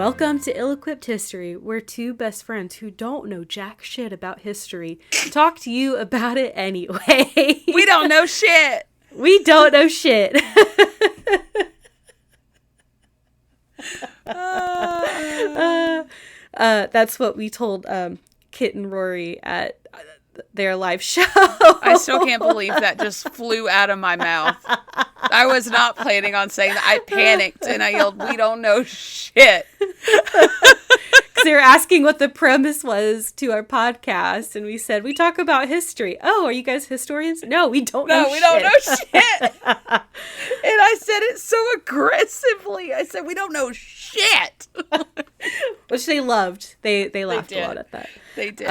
Welcome to Ill-Equipped History, where two best friends who don't know jack shit about history talk to you about it anyway. We don't know shit. We don't know shit. That's what we told Kit and Rory at their live show. I still can't believe that just flew out of my mouth. I was not planning on saying that. I panicked and I yelled, "We don't know shit." Because they were asking what the premise was to our podcast, and we said, we talk about history. Oh, are you guys historians? No, we don't know shit. No, we don't know shit. And I said it so aggressively. I said, we don't know shit. Which they loved. They laughed a lot at that. They did.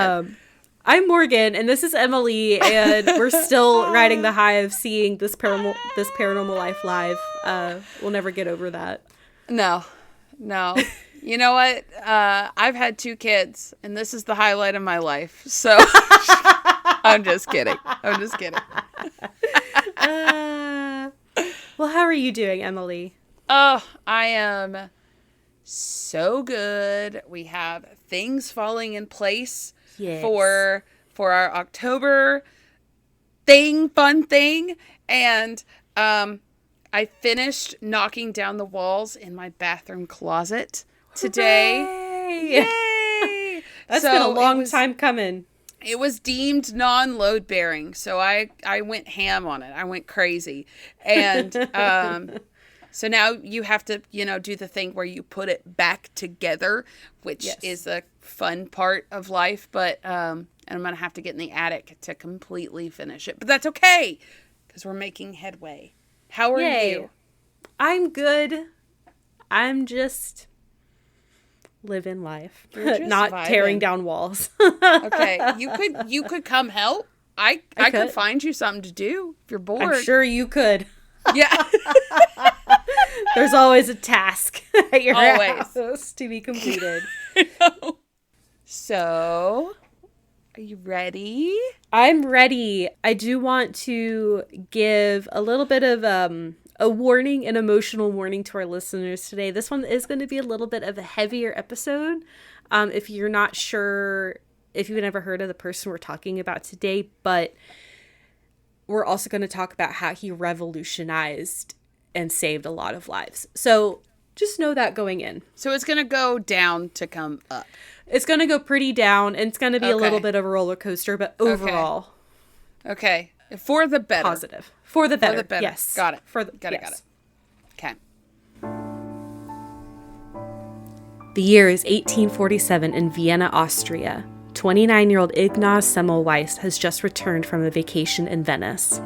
I'm Morgan, and this is Emily, and we're still riding the high of seeing this Paranormal Life live. We'll never get over that. No. You know what? I've had 2 kids, and this is the highlight of my life. So I'm just kidding. Well, how are you doing, Emily? Oh, I am so good. We have things falling in place. Yes. For our October fun thing. And I finished knocking down the walls in my bathroom closet today. Hooray! Yay! That's been a long time coming. It was deemed non-load bearing, so I went ham on it. I went crazy. And so now you have to, do the thing where you put it back together, which is a fun part of life. But and I'm going to have to get in the attic to completely finish it. But that's okay, because we're making headway. How are you? I'm good. I'm just living life. Not vibing. Tearing down walls. Okay. You could come help. I could find you something to do if you're bored. I'm sure you could. Yeah. There's always a task at your house to be completed. So, are you ready? I'm ready. I do want to give a little bit of a warning, an emotional warning to our listeners today. This one is going to be a little bit of a heavier episode. If you're not sure, if you've never heard of the person we're talking about today, but we're also going to talk about how he revolutionized and saved a lot of lives. So just know that going in. So it's going to go down to come up. It's going to go pretty down, and it's going to be a little bit of a roller coaster, but overall. Okay. For the better. Positive. For the better. Yes. Got it. Got it. Okay. The year is 1847 in Vienna, Austria. 29-year-old Ignaz Semmelweis has just returned from a vacation in Venice.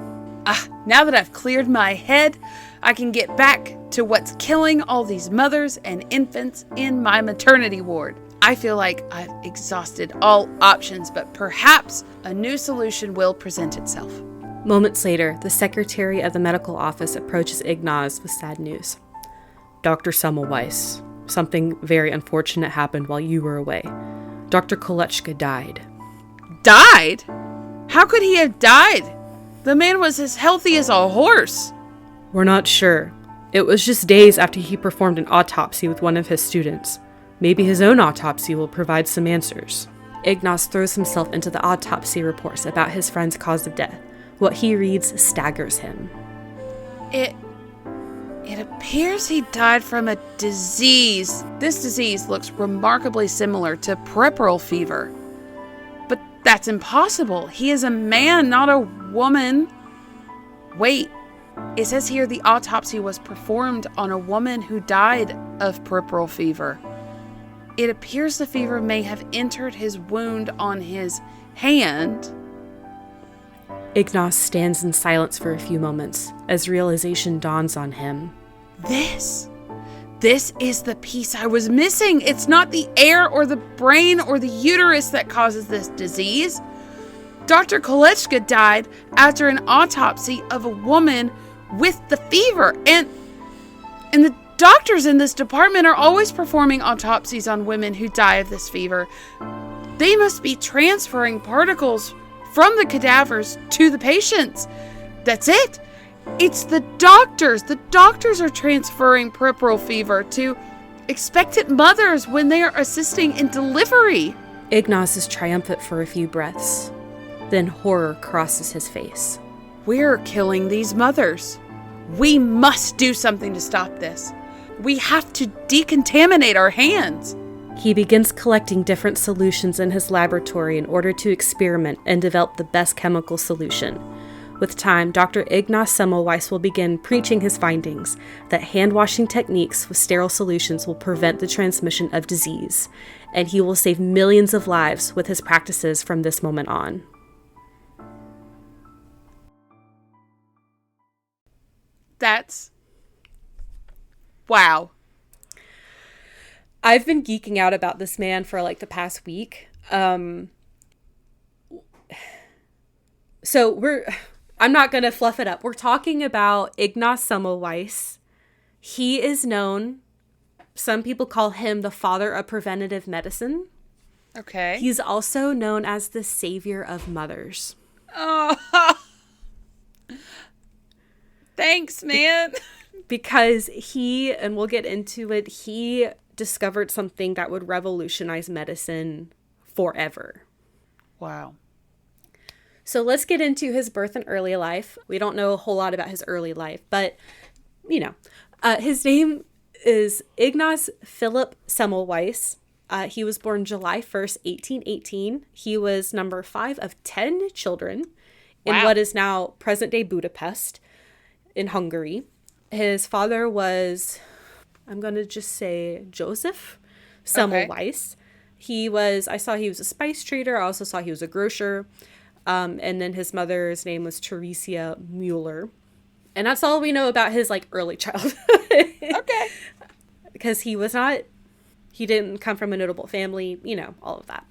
Now that I've cleared my head, I can get back to what's killing all these mothers and infants in my maternity ward. I feel like I've exhausted all options, but perhaps a new solution will present itself. Moments later, the secretary of the medical office approaches Ignaz with sad news. Dr. Semmelweis, something very unfortunate happened while you were away. Dr. Kolechka died. Died? How could he have died? The man was as healthy as a horse. We're not sure. It was just days after he performed an autopsy with one of his students. Maybe his own autopsy will provide some answers. Ignaz throws himself into the autopsy reports about his friend's cause of death. What he reads staggers him. It appears he died from a disease. This disease looks remarkably similar to puerperal fever. But that's impossible. He is a man, not a woman. Wait, it says here the autopsy was performed on a woman who died of puerperal fever. It appears the fever may have entered his wound on his hand. Ignaz stands in silence for a few moments as realization dawns on him. This is the piece I was missing. It's not the air or the brain or the uterus that causes this disease. Dr. Kolechka died after an autopsy of a woman with the fever. And the doctors in this department are always performing autopsies on women who die of this fever. They must be transferring particles from the cadavers to the patients. That's it. It's the doctors. The doctors are transferring puerperal fever to expectant mothers when they are assisting in delivery. Ignaz is triumphant for a few breaths. Then horror crosses his face. We're killing these mothers. We must do something to stop this. We have to decontaminate our hands. He begins collecting different solutions in his laboratory in order to experiment and develop the best chemical solution. With time, Dr. Ignaz Semmelweis will begin preaching his findings that hand-washing techniques with sterile solutions will prevent the transmission of disease, and he will save millions of lives with his practices from this moment on. That's... wow. I've been geeking out about this man for like the past week. I'm not going to fluff it up. We're talking about Ignaz Semmelweis. He is known, some people call him the father of preventative medicine. Okay. He's also known as the savior of mothers. Oh, thanks, man. Because and we'll get into it, he discovered something that would revolutionize medicine forever. Wow. So let's get into his birth and early life. We don't know a whole lot about his early life, but, his name is Ignaz Philipp Semmelweis. He was born July 1st, 1818. He was number 5 of 10 children in what is now present-day Budapest in Hungary. His father was, I'm going to just say Joseph Semmelweis. Okay. I saw he was a spice trader. I also saw he was a grocer. And then his mother's name was Theresia Müller. And that's all we know about his early childhood. Okay. Because he didn't come from a notable family, all of that.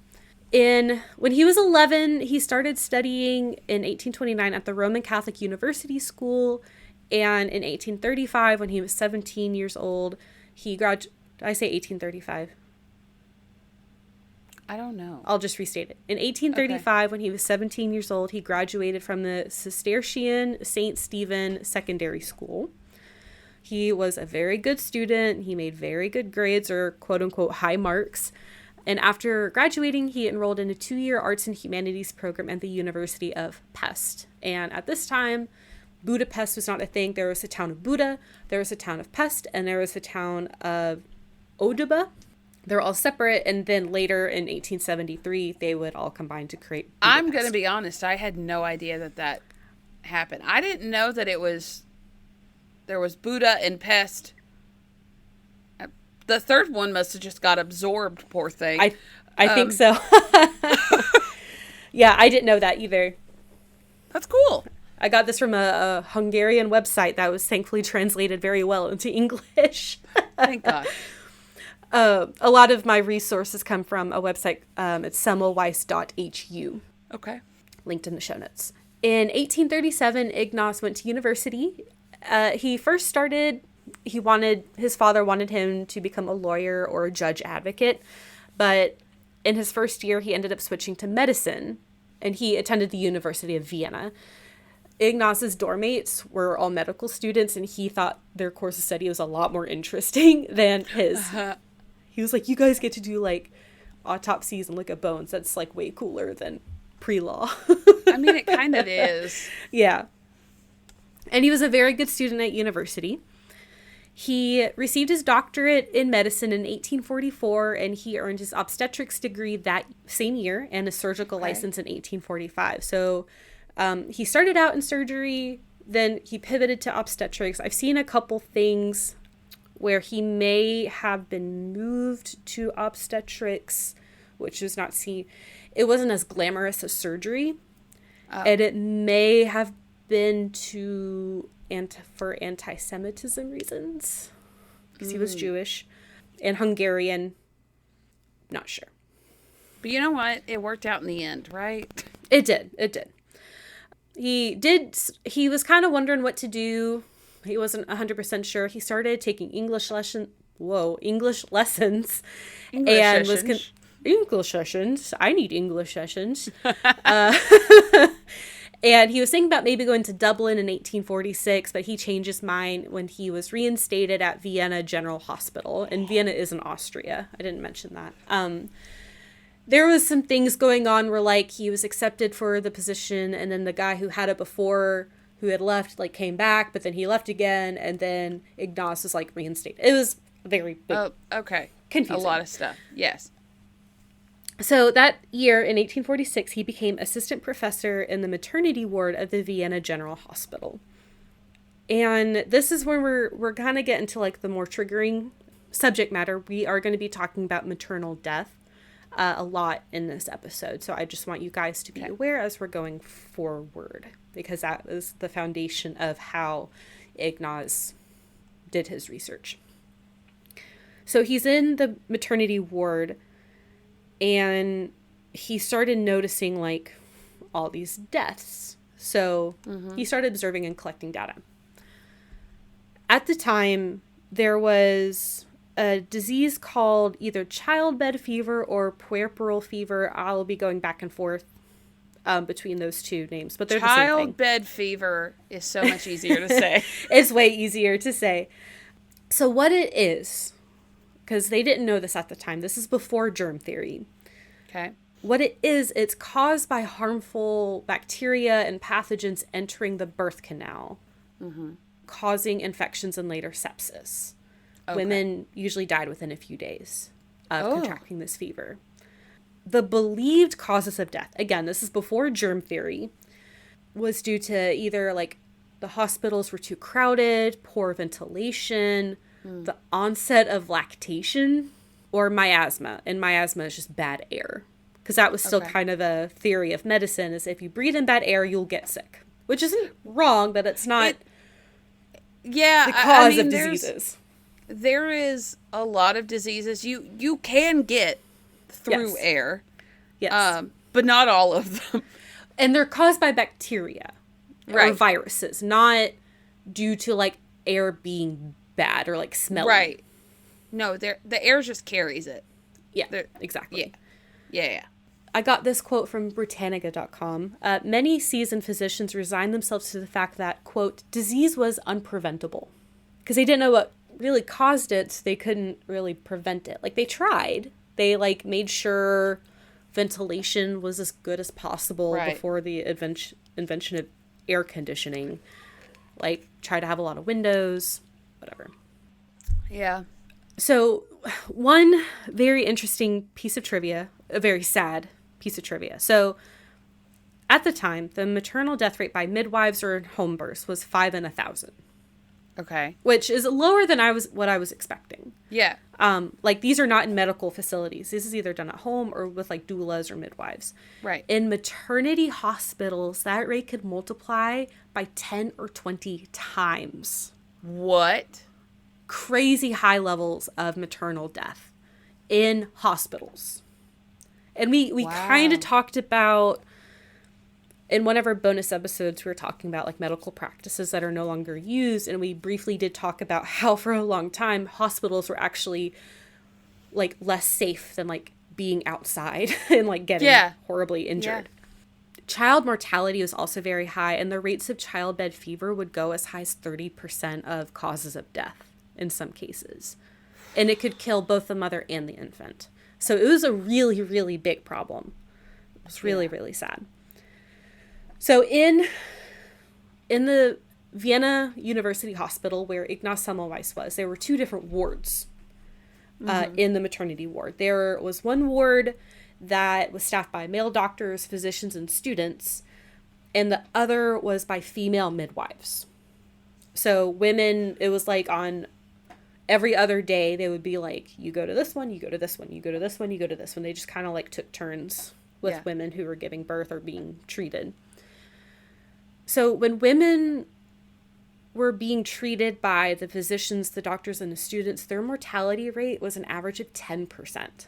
When he was 11, he started studying in 1829 at the Roman Catholic University School. And in 1835, when he was 17 years old, he graduated. Did I say 1835? I don't know. I'll just restate it. In 1835, when he was 17 years old, he graduated from the Cistercian St. Stephen Secondary School. He was a very good student. He made very good grades, or quote-unquote high marks. And after graduating, he enrolled in a 2-year arts and humanities program at the University of Pest. And at this time, Budapest was not a thing. There was the town of Buda, there was the town of Pest, and there was the town of Oduba. They're all separate, and then later in 1873, they would all combine to create Budapest. I'm going to be honest, I had no idea that happened. I didn't know that there was Buda and Pest. The third one must have just got absorbed, poor thing. I think so. Yeah, I didn't know that either. That's cool. I got this from a Hungarian website that was thankfully translated very well into English. Thank God. A lot of my resources come from a website. It's semmelweis.hu. Okay. Linked in the show notes. In 1837, Ignaz went to university. He first started, his father wanted him to become a lawyer or a judge advocate. But in his first year, he ended up switching to medicine. And he attended the University of Vienna. Ignaz's dorm mates were all medical students, and he thought their course of study was a lot more interesting than his. He was like, you guys get to do autopsies and look at bones. That's way cooler than pre-law. I mean, it kind of is. Yeah. And he was a very good student at university. He received his doctorate in medicine in 1844, and he earned his obstetrics degree that same year and a surgical license in 1845. So he started out in surgery, then he pivoted to obstetrics. I've seen a couple things where he may have been moved to obstetrics, which was not seen. It wasn't as glamorous as surgery. And it may have been for anti-Semitism reasons, because he was Jewish and Hungarian. Not sure. But you know what? It worked out in the end, right? It did. He was kind of wondering what to do. He wasn't 100% sure. He started taking English lessons. English lessons. English sessions. I need English sessions. And he was thinking about maybe going to Dublin in 1846, but he changed his mind when he was reinstated at Vienna General Hospital. And Vienna is in Austria. I didn't mention that. There was some things going on where, like, he was accepted for the position, and then the guy who had it before, who had left, like, came back, but then he left again, and then Ignaz was, like, reinstated. It was very big. Oh, okay. Confusing. A lot of stuff. Yes. So that year, in 1846, he became assistant professor in the maternity ward of the Vienna General Hospital. And this is when we're kind of getting to, like, the more triggering subject matter. We are going to be talking about maternal death a lot in this episode. So I just want you guys to be aware as we're going forward, because that is the foundation of how Ignaz did his research. So he's in the maternity ward, and he started noticing, like, all these deaths. So he started observing and collecting data. At the time, there was a disease called either childbed fever or puerperal fever. I'll be going back and forth between those two names, but they're the same thing. Childbed fever is so much easier to say. It's way easier to say. So what it is, because they didn't know this at the time. This is before germ theory. Okay. What it is, it's caused by harmful bacteria and pathogens entering the birth canal, causing infections and later sepsis. Okay. Women usually died within a few days of contracting this fever. The believed causes of death, again, this is before germ theory, was due to either, like, the hospitals were too crowded, poor ventilation, the onset of lactation, or miasma. And miasma is just bad air. Because that was still kind of a theory of medicine, is if you breathe in bad air, you'll get sick. Which isn't wrong, but it's not the cause of diseases. There is a lot of diseases you can get through air. Yes. But not all of them. And they're caused by bacteria or viruses, not due to, like, air being bad or, like, smelly. Right. No, the air just carries it. Yeah, exactly. Yeah. I got this quote from Britannica.com. Many seasoned physicians resigned themselves to the fact that, quote, disease was unpreventable. Because they didn't know what really caused it, so they couldn't really prevent it. Like, they tried. They, like, made sure ventilation was as good as possible before the invention of air conditioning. Like, try to have a lot of windows, whatever. Yeah. So, one very interesting piece of trivia, a very sad piece of trivia. So, at the time, the maternal death rate by midwives or home births was 5 in 1,000. Okay. Which is lower than what I was expecting. Yeah. Like, these are not in medical facilities. This is either done at home or with, like, doulas or midwives. Right. In maternity hospitals, that rate could multiply by 10 or 20 times. What? Crazy high levels of maternal death in hospitals. And we kind of talked about, in one of our bonus episodes, we were talking about, like, medical practices that are no longer used. And we briefly did talk about how for a long time hospitals were actually, like, less safe than, like, being outside and, like, getting horribly injured. Yeah. Child mortality was also very high, and the rates of childbed fever would go as high as 30% of causes of death in some cases. And it could kill both the mother and the infant. So it was a really, really big problem. It was really, really sad. So in the Vienna University Hospital, where Ignaz Semmelweis was, there were 2 different wards in the maternity ward. There was one ward that was staffed by male doctors, physicians, and students, and the other was by female midwives. So women, it was like on every other day, they would be like, you go to this one, you go to this one, you go to this one, you go to this one. They just kind of, like, took turns with women who were giving birth or being treated. So when women were being treated by the physicians, the doctors, and the students, their mortality rate was an average of 10%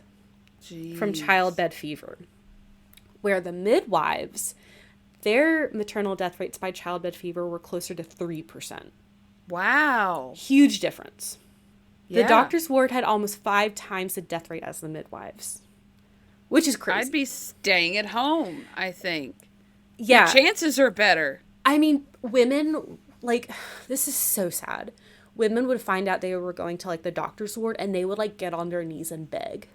from childbed fever. Where the midwives, their maternal death rates by childbed fever were closer to 3%. Wow. Huge difference. The doctor's ward had almost 5 times the death rate as the midwives, which is crazy. I'd be staying at home, I think. Yeah. Your chances are better. I mean, women, like, this is so sad. Women would find out they were going to, like, the doctor's ward, and they would, like, get on their knees and beg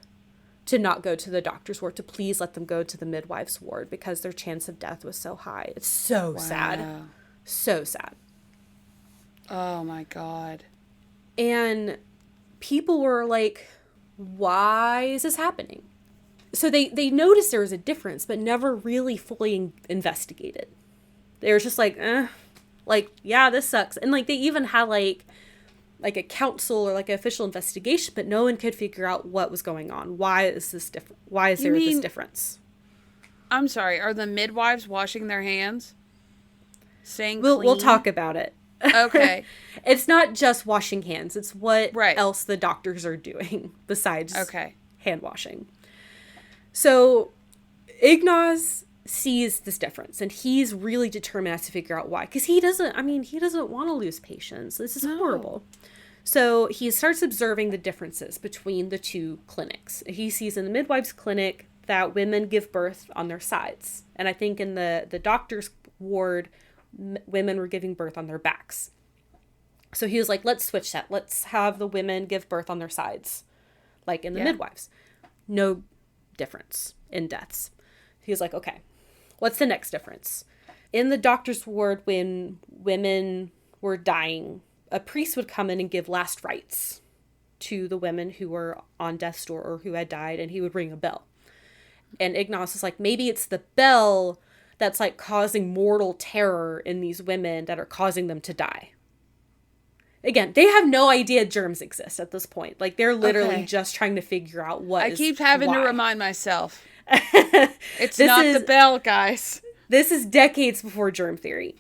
to not go to the doctor's ward, to please let them go to the midwife's ward because their chance of death was so high. It's so sad. So sad. Oh, my God. And people were like, why is this happening? So they noticed there was a difference, but never really fully investigated. They were just like, yeah, this sucks. And, like, they even had, like a council or, like, an official investigation, but no one could figure out what was going on. Why is this different? Why is there this difference? I'm sorry. Are the midwives washing their hands? Staying clean? We'll talk about it. Okay. It's not just washing hands. It's what else the doctors are doing besides hand washing. So Ignaz sees this difference, and he's really determined to figure out why. Because he doesn't want to lose patients. This is horrible. So he starts observing the differences between the two clinics. He sees in the midwife's clinic that women give birth on their sides. And I think in the doctor's ward, women were giving birth on their backs. So he was like, let's switch that. Let's have the women give birth on their sides, like in the midwives. No difference in deaths. He was like, okay, what's the next difference? In the doctor's ward, when women were dying, a priest would come in and give last rites to the women who were on death's door or who had died, and he would ring a bell. And Ignaz was like, maybe it's the bell that's, like, causing mortal terror in these women that are causing them to die. Again, they have no idea germs exist at this point. Like, they're literally just trying to figure out what I keep having to remind myself. It's not the bell, guys. This is decades before germ theory.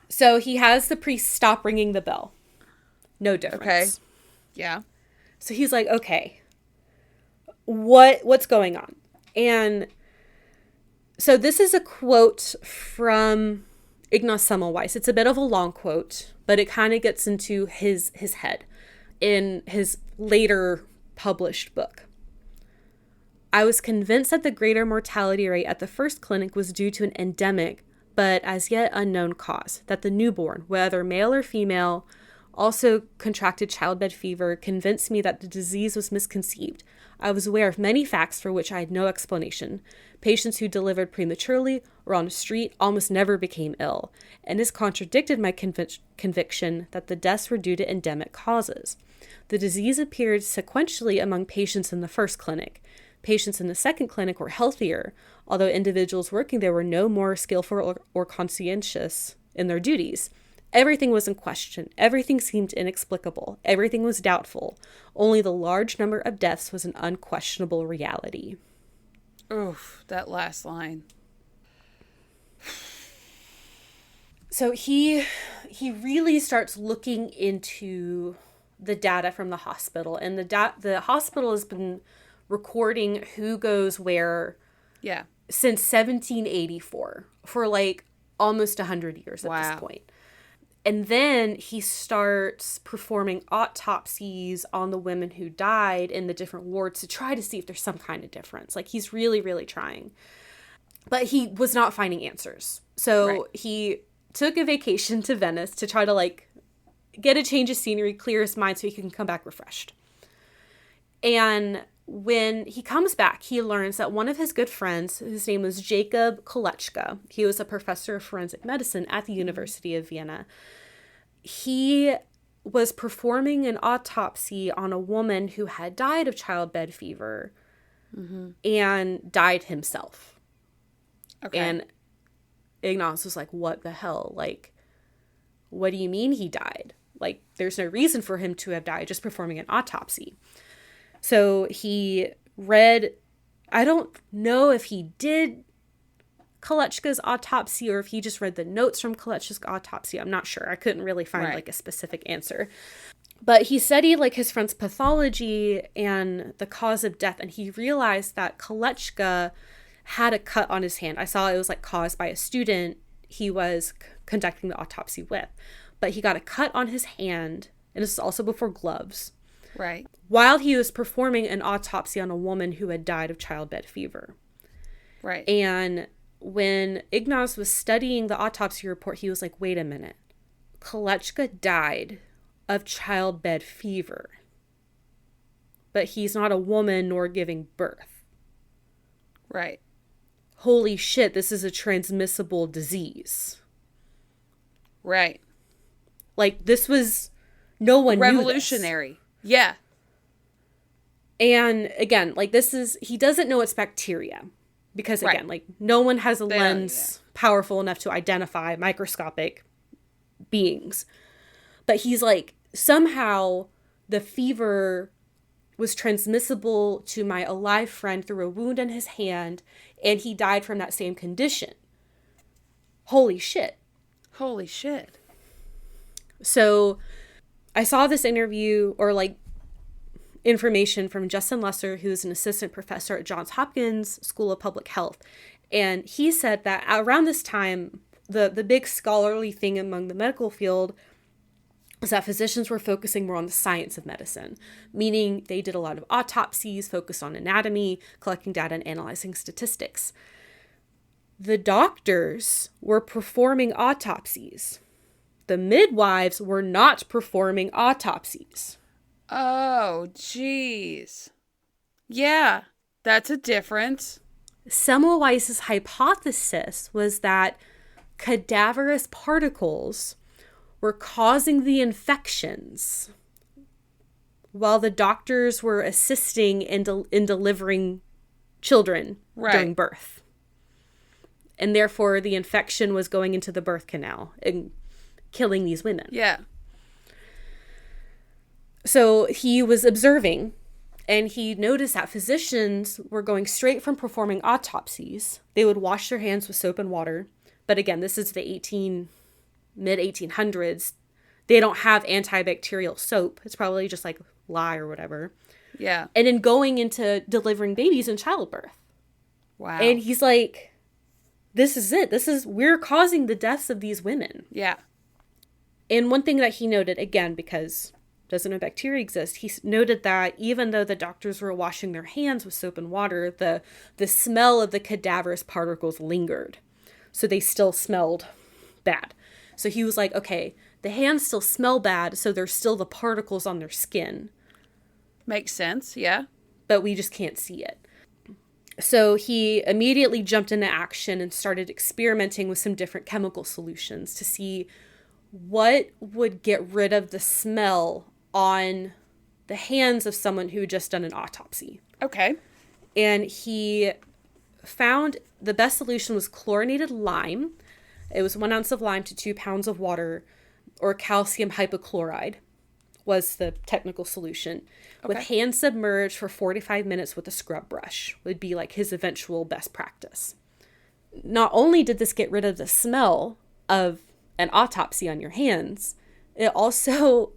So he has the priest stop ringing the bell. No difference. Okay. Yeah. So he's like, okay, what's going on? And so this is a quote from Ignaz Semmelweis. It's a bit of a long quote, but it kind of gets into his head in his later published book. I was convinced that the greater mortality rate at the first clinic was due to an endemic, but as yet unknown cause, that the newborn, whether male or female, also contracted childbed fever, convinced me that the disease was misconceived. I was aware of many facts for which I had no explanation. Patients who delivered prematurely or on the street almost never became ill, and this contradicted my conviction that the deaths were due to endemic causes. The disease appeared sequentially among patients in the first clinic. Patients in the second clinic were healthier, although individuals working there were no more skillful or conscientious in their duties. Everything was in question. Everything seemed inexplicable. Everything was doubtful. Only the large number of deaths was an unquestionable reality. Oof, that last line. So he really starts looking into the data from the hospital, and the hospital has been recording who goes where since 1784 for, like, almost 100 years at this point. And then he starts performing autopsies on the women who died in the different wards to try to see if there's some kind of difference. Like, he's really, really trying. But he was not finding answers. So he took a vacation to Venice to try to, like, get a change of scenery, clear his mind so he can come back refreshed. And when he comes back, he learns that one of his good friends, whose name was Jacob Kolečka, he was a professor of forensic medicine at the University of Vienna. He was performing an autopsy on a woman who had died of childbed fever and died himself. Okay. And Ignaz was like, what the hell? Like, what do you mean he died? Like, there's no reason for him to have died, just performing an autopsy. So he read, I don't know if he did Kolečka's autopsy or if he just read the notes from Kolečka's autopsy. I'm not sure. I couldn't really find like a specific answer. But he studied like his friend's pathology and the cause of death, and he realized that Kolečka had a cut on his hand. I saw it was like caused by a student he was conducting the autopsy with. But he got a cut on his hand, and this is also before gloves. Right. While he was performing an autopsy on a woman who had died of childbed fever. Right. And when Ignaz was studying the autopsy report, he was like, wait a minute. Kolechka died of childbed fever. But he's not a woman nor giving birth. Right. Holy shit, this is a transmissible disease. Right. Like, this was... No one revolutionary. Knew this. Yeah. And, again, like, this is... He doesn't know it's bacteria. Because, again, like, no one has a lens powerful enough to identify microscopic beings. But he's like, somehow the fever was transmissible to my alive friend through a wound in his hand, and he died from that same condition. Holy shit. Holy shit. So I saw this interview, or like information from Justin Lesser, who's an assistant professor at Johns Hopkins School of Public Health. And he said that around this time, the big scholarly thing among the medical field was that physicians were focusing more on the science of medicine, meaning they did a lot of autopsies, focused on anatomy, collecting data, and analyzing statistics. The doctors were performing autopsies. The midwives were not performing autopsies. Oh, jeez. Yeah, that's a difference. Semmelweis's hypothesis was that cadaverous particles were causing the infections while the doctors were assisting in delivering children during birth. And therefore, the infection was going into the birth canal and killing these women. Yeah. So he was observing, and he noticed that physicians were going straight from performing autopsies. They would wash their hands with soap and water. But again, this is the mid-1800s. They don't have antibacterial soap. It's probably just like lye or whatever. Yeah. And then going into delivering babies in childbirth. Wow. And he's like, this is it. We're causing the deaths of these women. Yeah. And one thing that he noted, again, because doesn't know bacteria exist, he noted that even though the doctors were washing their hands with soap and water, the smell of the cadaverous particles lingered. So they still smelled bad. So he was like, okay, the hands still smell bad, so there's still the particles on their skin. Makes sense, yeah. But we just can't see it. So he immediately jumped into action and started experimenting with some different chemical solutions to see what would get rid of the smell on the hands of someone who had just done an autopsy. Okay. And he found the best solution was chlorinated lime. It was 1 ounce of lime to 2 pounds of water, or calcium hypochlorite was the technical solution. Okay. With hands submerged for 45 minutes with a scrub brush would be like his eventual best practice. Not only did this get rid of the smell of an autopsy on your hands, it also,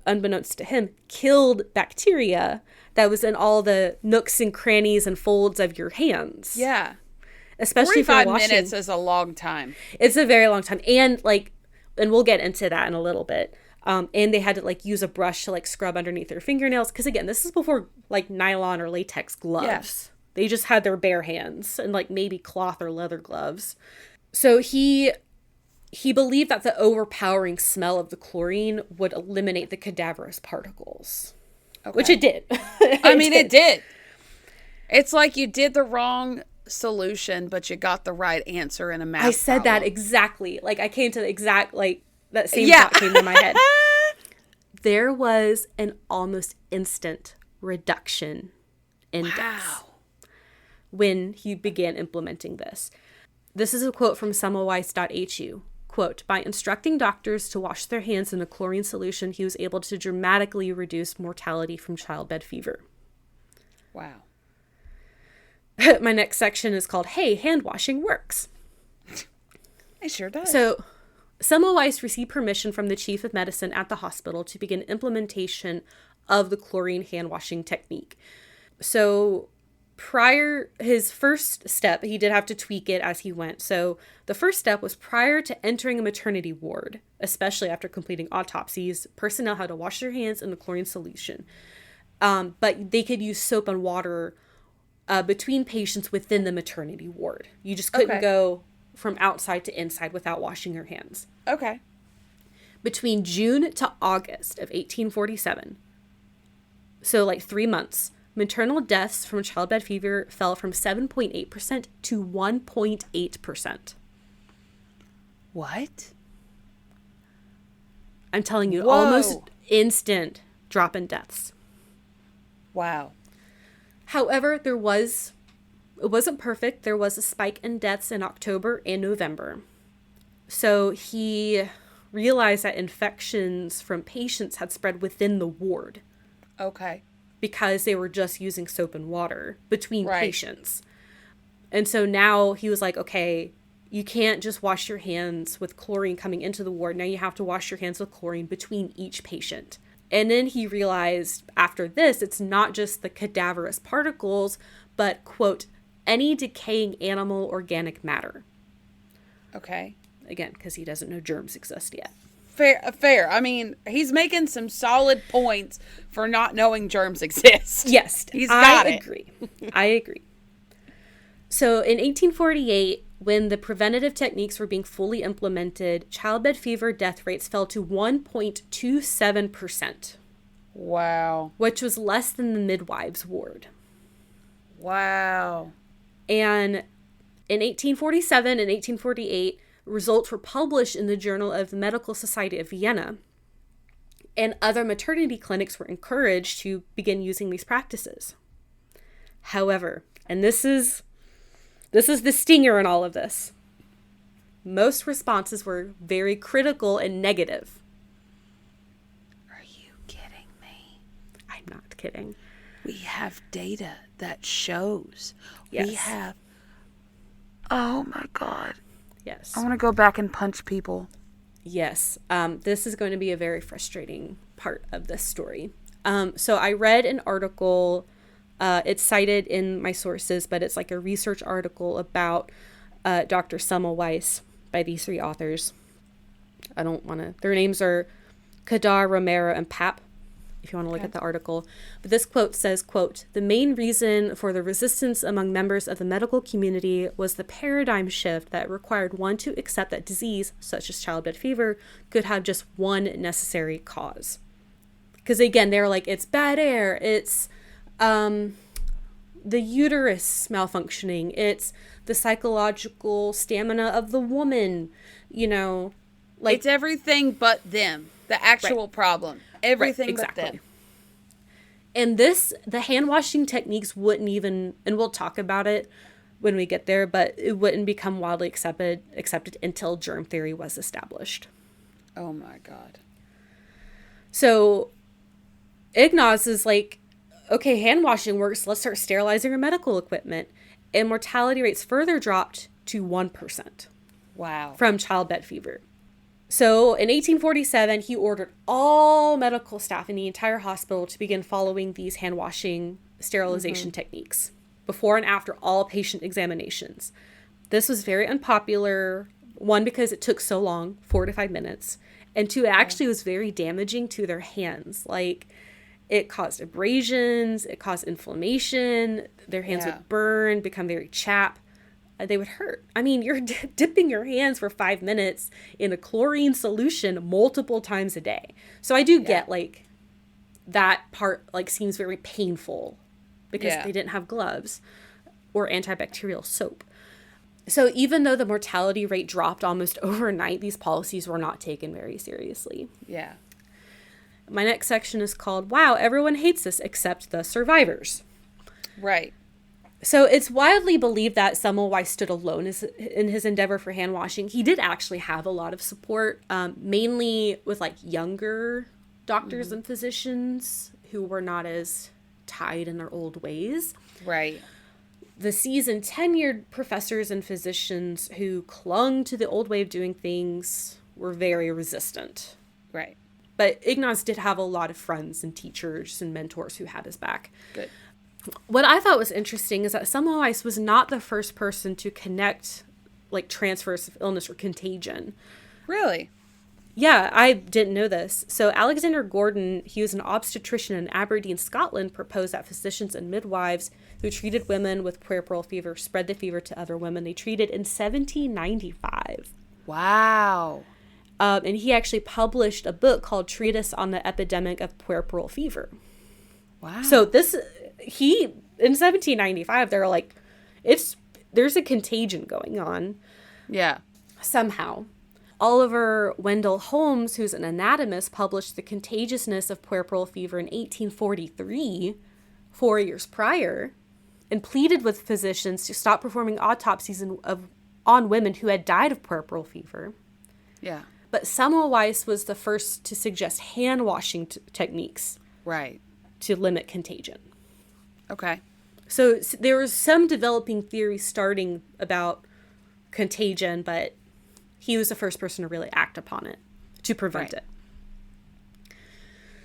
unbeknownst to him, killed bacteria that was in all the nooks and crannies and folds of your hands. Yeah. Especially if you're washing. 45 minutes is a long time. It's a very long time. And we'll get into that in a little bit. And they had to use a brush to scrub underneath their fingernails. Because again, this is before nylon or latex gloves. Yes. They just had their bare hands and maybe cloth or leather gloves. So he believed that the overpowering smell of the chlorine would eliminate the cadaverous particles. Okay. Which it did. It did. It's like you did the wrong solution, but you got the right answer in a math I said problem. That exactly. I came to the exact, that same thought came to my head. There was an almost instant reduction in deaths when he began implementing this. This is a quote from Semmelweis.hu. Quote, by instructing doctors to wash their hands in a chlorine solution, he was able to dramatically reduce mortality from childbed fever. Wow. My next section is called, Hey, Hand Washing Works. It sure does. So, Semmelweis received permission from the chief of medicine at the hospital to begin implementation of the chlorine hand washing technique. So, his first step, he did have to tweak it as he went. So the first step was prior to entering a maternity ward, especially after completing autopsies, personnel had to wash their hands in the chlorine solution. But they could use soap and water between patients within the maternity ward. You just couldn't go from outside to inside without washing your hands. Okay. Between June to August of 1847, so like 3 months, maternal deaths from childbed fever fell from 7.8% to 1.8%. What? I'm telling you, Whoa. almost instant drop in deaths. Wow. However, it wasn't perfect. There was a spike in deaths in October and November. So he realized that infections from patients had spread within the ward. Okay. Because they were just using soap and water between patients. And so now he was like, okay, you can't just wash your hands with chlorine coming into the ward. Now you have to wash your hands with chlorine between each patient. And then he realized after this, it's not just the cadaverous particles, but, quote, any decaying animal organic matter. Okay. Again, because he doesn't know germs exist yet. Fair. I mean, he's making some solid points for not knowing germs exist. Yes, I agree. I agree. So in 1848, when the preventative techniques were being fully implemented, childbed fever death rates fell to 1.27%. Wow. Which was less than the midwives' ward. Wow. And in 1847 and 1848, results were published in the Journal of the Medical Society of Vienna. And other maternity clinics were encouraged to begin using these practices. However, and this is the stinger in all of this, most responses were very critical and negative. Are you kidding me? I'm not kidding. We have data that shows. Yes. We have. Oh my God. Yes. I want to go back and punch people. Yes. This is going to be a very frustrating part of this story. So I read an article, it's cited in my sources, but it's like a research article about Dr. Semmelweis by these three authors. Their names are Kadar, Romero, and Papp, if you want to look at the article. But this quote says, quote, "The main reason for the resistance among members of the medical community was the paradigm shift that required one to accept that disease, such as childbed fever, could have just one necessary cause." Because again, they're like, it's bad air, it's the uterus malfunctioning, it's the psychological stamina of the woman, like it's everything but them. The actual problem. Everything but them. And the hand washing techniques wouldn't even, and we'll talk about it when we get there, but it wouldn't become widely accepted until germ theory was established. Oh my God. So Ignaz is like, okay, hand washing works. Let's start sterilizing our medical equipment. And mortality rates further dropped to 1%. Wow. From childbed fever. So in 1847, he ordered all medical staff in the entire hospital to begin following these hand washing sterilization techniques before and after all patient examinations. This was very unpopular, one, because it took so long, 4 to 5 minutes, and two, it actually was very damaging to their hands. Like, it caused abrasions, it caused inflammation, their hands would burn, become very chapped. They would hurt. I mean, you're dipping your hands for 5 minutes in a chlorine solution multiple times a day. So I do get, like, that part, like, seems very painful because they didn't have gloves or antibacterial soap. So even though the mortality rate dropped almost overnight, these policies were not taken very seriously. Yeah. My next section is called, "Wow, everyone hates this except the survivors." Right. So it's widely believed that Semmelweis stood alone in his endeavor for hand washing. He did actually have a lot of support, mainly with like younger doctors and physicians who were not as tied in their old ways. Right. The seasoned, tenured professors and physicians who clung to the old way of doing things were very resistant. Right. But Ignaz did have a lot of friends and teachers and mentors who had his back. Good. What I thought was interesting is that Semmelweis was not the first person to connect, like, transfers of illness or contagion. Really? Yeah, I didn't know this. So Alexander Gordon, he was an obstetrician in Aberdeen, Scotland, proposed that physicians and midwives who treated women with puerperal fever spread the fever to other women they treated in 1795. Wow. And he actually published a book called Treatise on the Epidemic of Puerperal Fever. Wow. So in 1795, they're like, there's a contagion going on. Yeah. Somehow. Oliver Wendell Holmes, who's an anatomist, published The Contagiousness of Puerperal Fever in 1843, 4 years prior, and pleaded with physicians to stop performing autopsies on women who had died of puerperal fever. Yeah. But Semmelweis was the first to suggest hand-washing techniques. Right. To limit contagion. Okay. So there was some developing theory starting about contagion, but he was the first person to really act upon it to prevent it.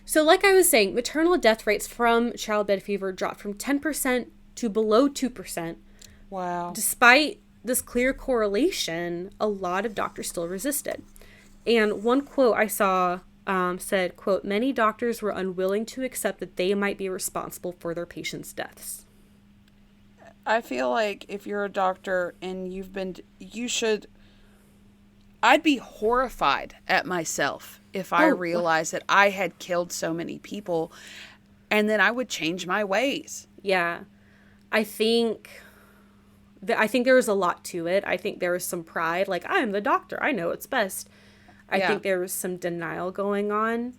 So like I was saying, maternal death rates from childbed fever dropped from 10% to below 2%. Wow. Despite this clear correlation, a lot of doctors still resisted. And one quote I saw said, quote, "Many doctors were unwilling to accept that they might be responsible for their patients' deaths." I feel like if you're a doctor and I'd be horrified at myself if I realized that I had killed so many people, and then I would change my ways. Yeah. I think there was a lot to it. I think there was some pride, like, I'm the doctor, I know what's best. I think there was some denial going on.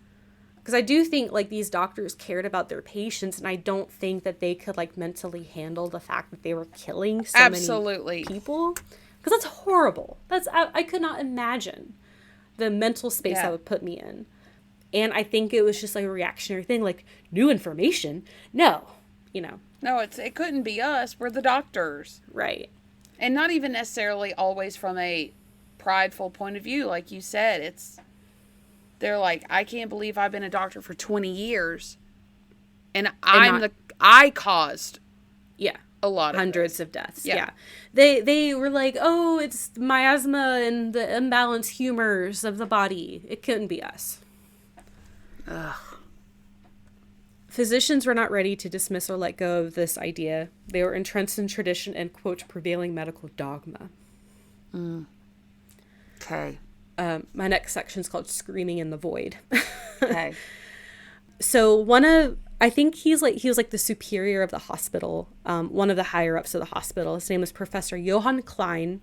Because I do think, like, these doctors cared about their patients, and I don't think that they could, like, mentally handle the fact that they were killing so many people. Because that's horrible. I could not imagine the mental space that would put me in. And I think it was just, like, a reactionary thing, like, new information? No. No, it couldn't be us. We're the doctors. Right. And not even necessarily always from a prideful point of view, like you said. They're like, I can't believe I've been a doctor for 20 years, and I caused a lot of hundreds of deaths. Yeah. They were like, oh, it's miasma and the imbalanced humors of the body. It couldn't be us. Ugh. Physicians were not ready to dismiss or let go of this idea. They were entrenched in tradition and, quote, prevailing medical dogma. Okay. My next section is called Screaming in the Void. Okay. So I think he was like the superior of the hospital, one of the higher ups of the hospital. His name was Professor Johann Klein.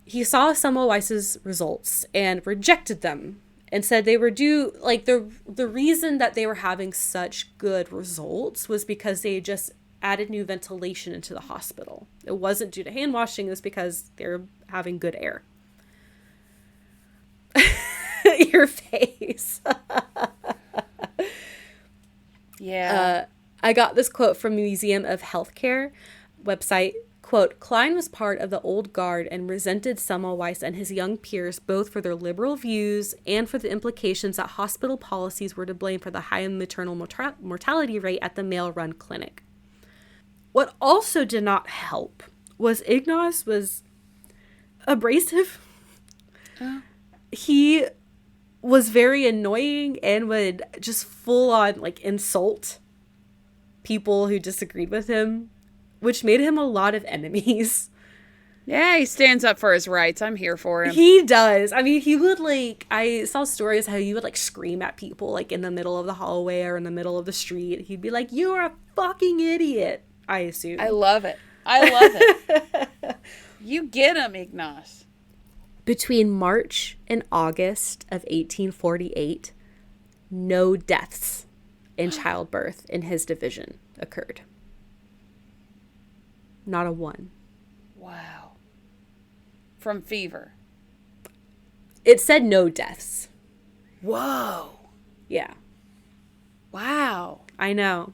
He saw Semmelweis's results and rejected them and said they were due, like, the reason that they were having such good results was because they just added new ventilation into the hospital. It wasn't due to hand washing, it was because they were having good air. Your face. Yeah. I got this quote from Museum of Healthcare website. Quote, "Klein was part of the old guard and resented Semmelweis and his young peers both for their liberal views and for the implications that hospital policies were to blame for the high maternal mortality rate at the male-run clinic." What also did not help was Ignaz was abrasive. He was very annoying and would just full on, like, insult people who disagreed with him, which made him a lot of enemies. Yeah, he stands up for his rights. I'm here for him. He does. I mean, he would, like, I saw stories how he would, like, scream at people, like, in the middle of the hallway or in the middle of the street. He'd be like, "You're a fucking idiot," I assume. I love it. I love it. You get him, Ignaz. Between March and August of 1848, no deaths in childbirth in his division occurred. Not a one. Wow. From fever. It said no deaths. Whoa. Yeah. Wow. I know.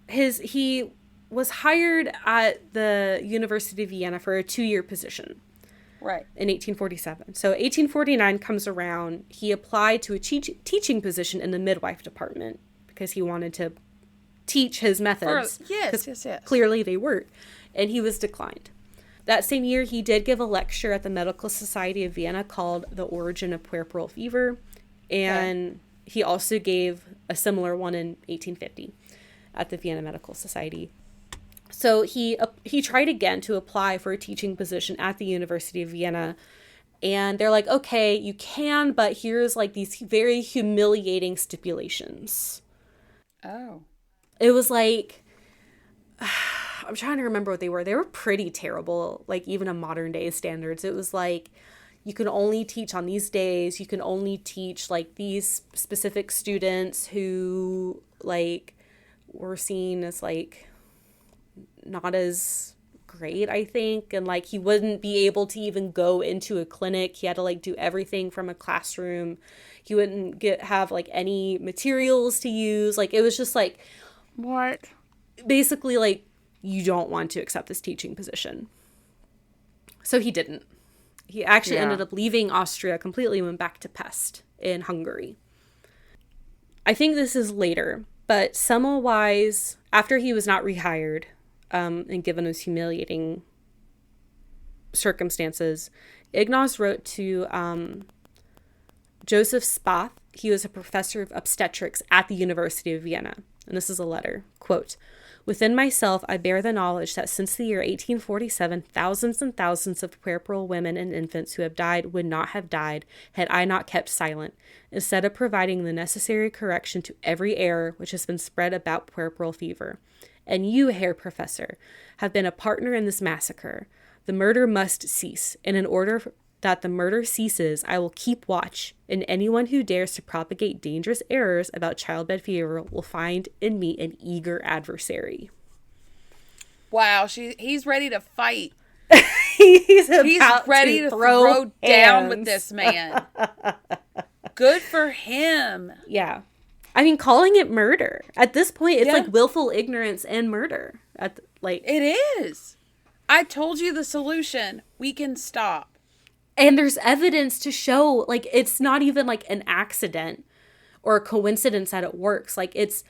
He was hired at the University of Vienna for a 2-year position. Right. In 1847. So 1849 comes around. He applied to a teaching position in the midwife department because he wanted to teach his methods. Yes. Clearly they work. And he was declined. That same year, he did give a lecture at the Medical Society of Vienna called The Origin of Puerperal Fever. And he also gave a similar one in 1850 at the Vienna Medical Society. So he tried again to apply for a teaching position at the University of Vienna. And they're like, okay, you can, but here's like these very humiliating stipulations. Oh. It was like, I'm trying to remember what they were. They were pretty terrible, like even in modern day standards. It was like, you can only teach on these days. You can only teach like these specific students who like were seen as like not as great, I think. And like he wouldn't be able to even go into a clinic. He had to like do everything from a classroom. He wouldn't have like any materials to use. Like it was just like, what? Basically like, you don't want to accept this teaching position. So he didn't. He actually ended up leaving Austria completely and went back to Pest in Hungary. I think this is later, but Semmelweis, after he was not rehired and given those humiliating circumstances, Ignaz wrote to Joseph Spath. He was a professor of obstetrics at the University of Vienna. And this is a letter. Quote, "Within myself, I bear the knowledge that since the year 1847, thousands and thousands of puerperal women and infants who have died would not have died had I not kept silent, instead of providing the necessary correction to every error which has been spread about puerperal fever. And you, Herr Professor, have been a partner in this massacre. The murder must cease, and in order that the murder ceases, I will keep watch, and anyone who dares to propagate dangerous errors about childbed fever will find in me an eager adversary." Wow, he's ready to fight. he's ready to throw down with this man. Good for him. Yeah. I mean, calling it murder. At this point, it's like willful ignorance and murder. It is. I told you the solution. We can stop. And there's evidence to show, like, it's not even, like, an accident or a coincidence that it works. Like, it's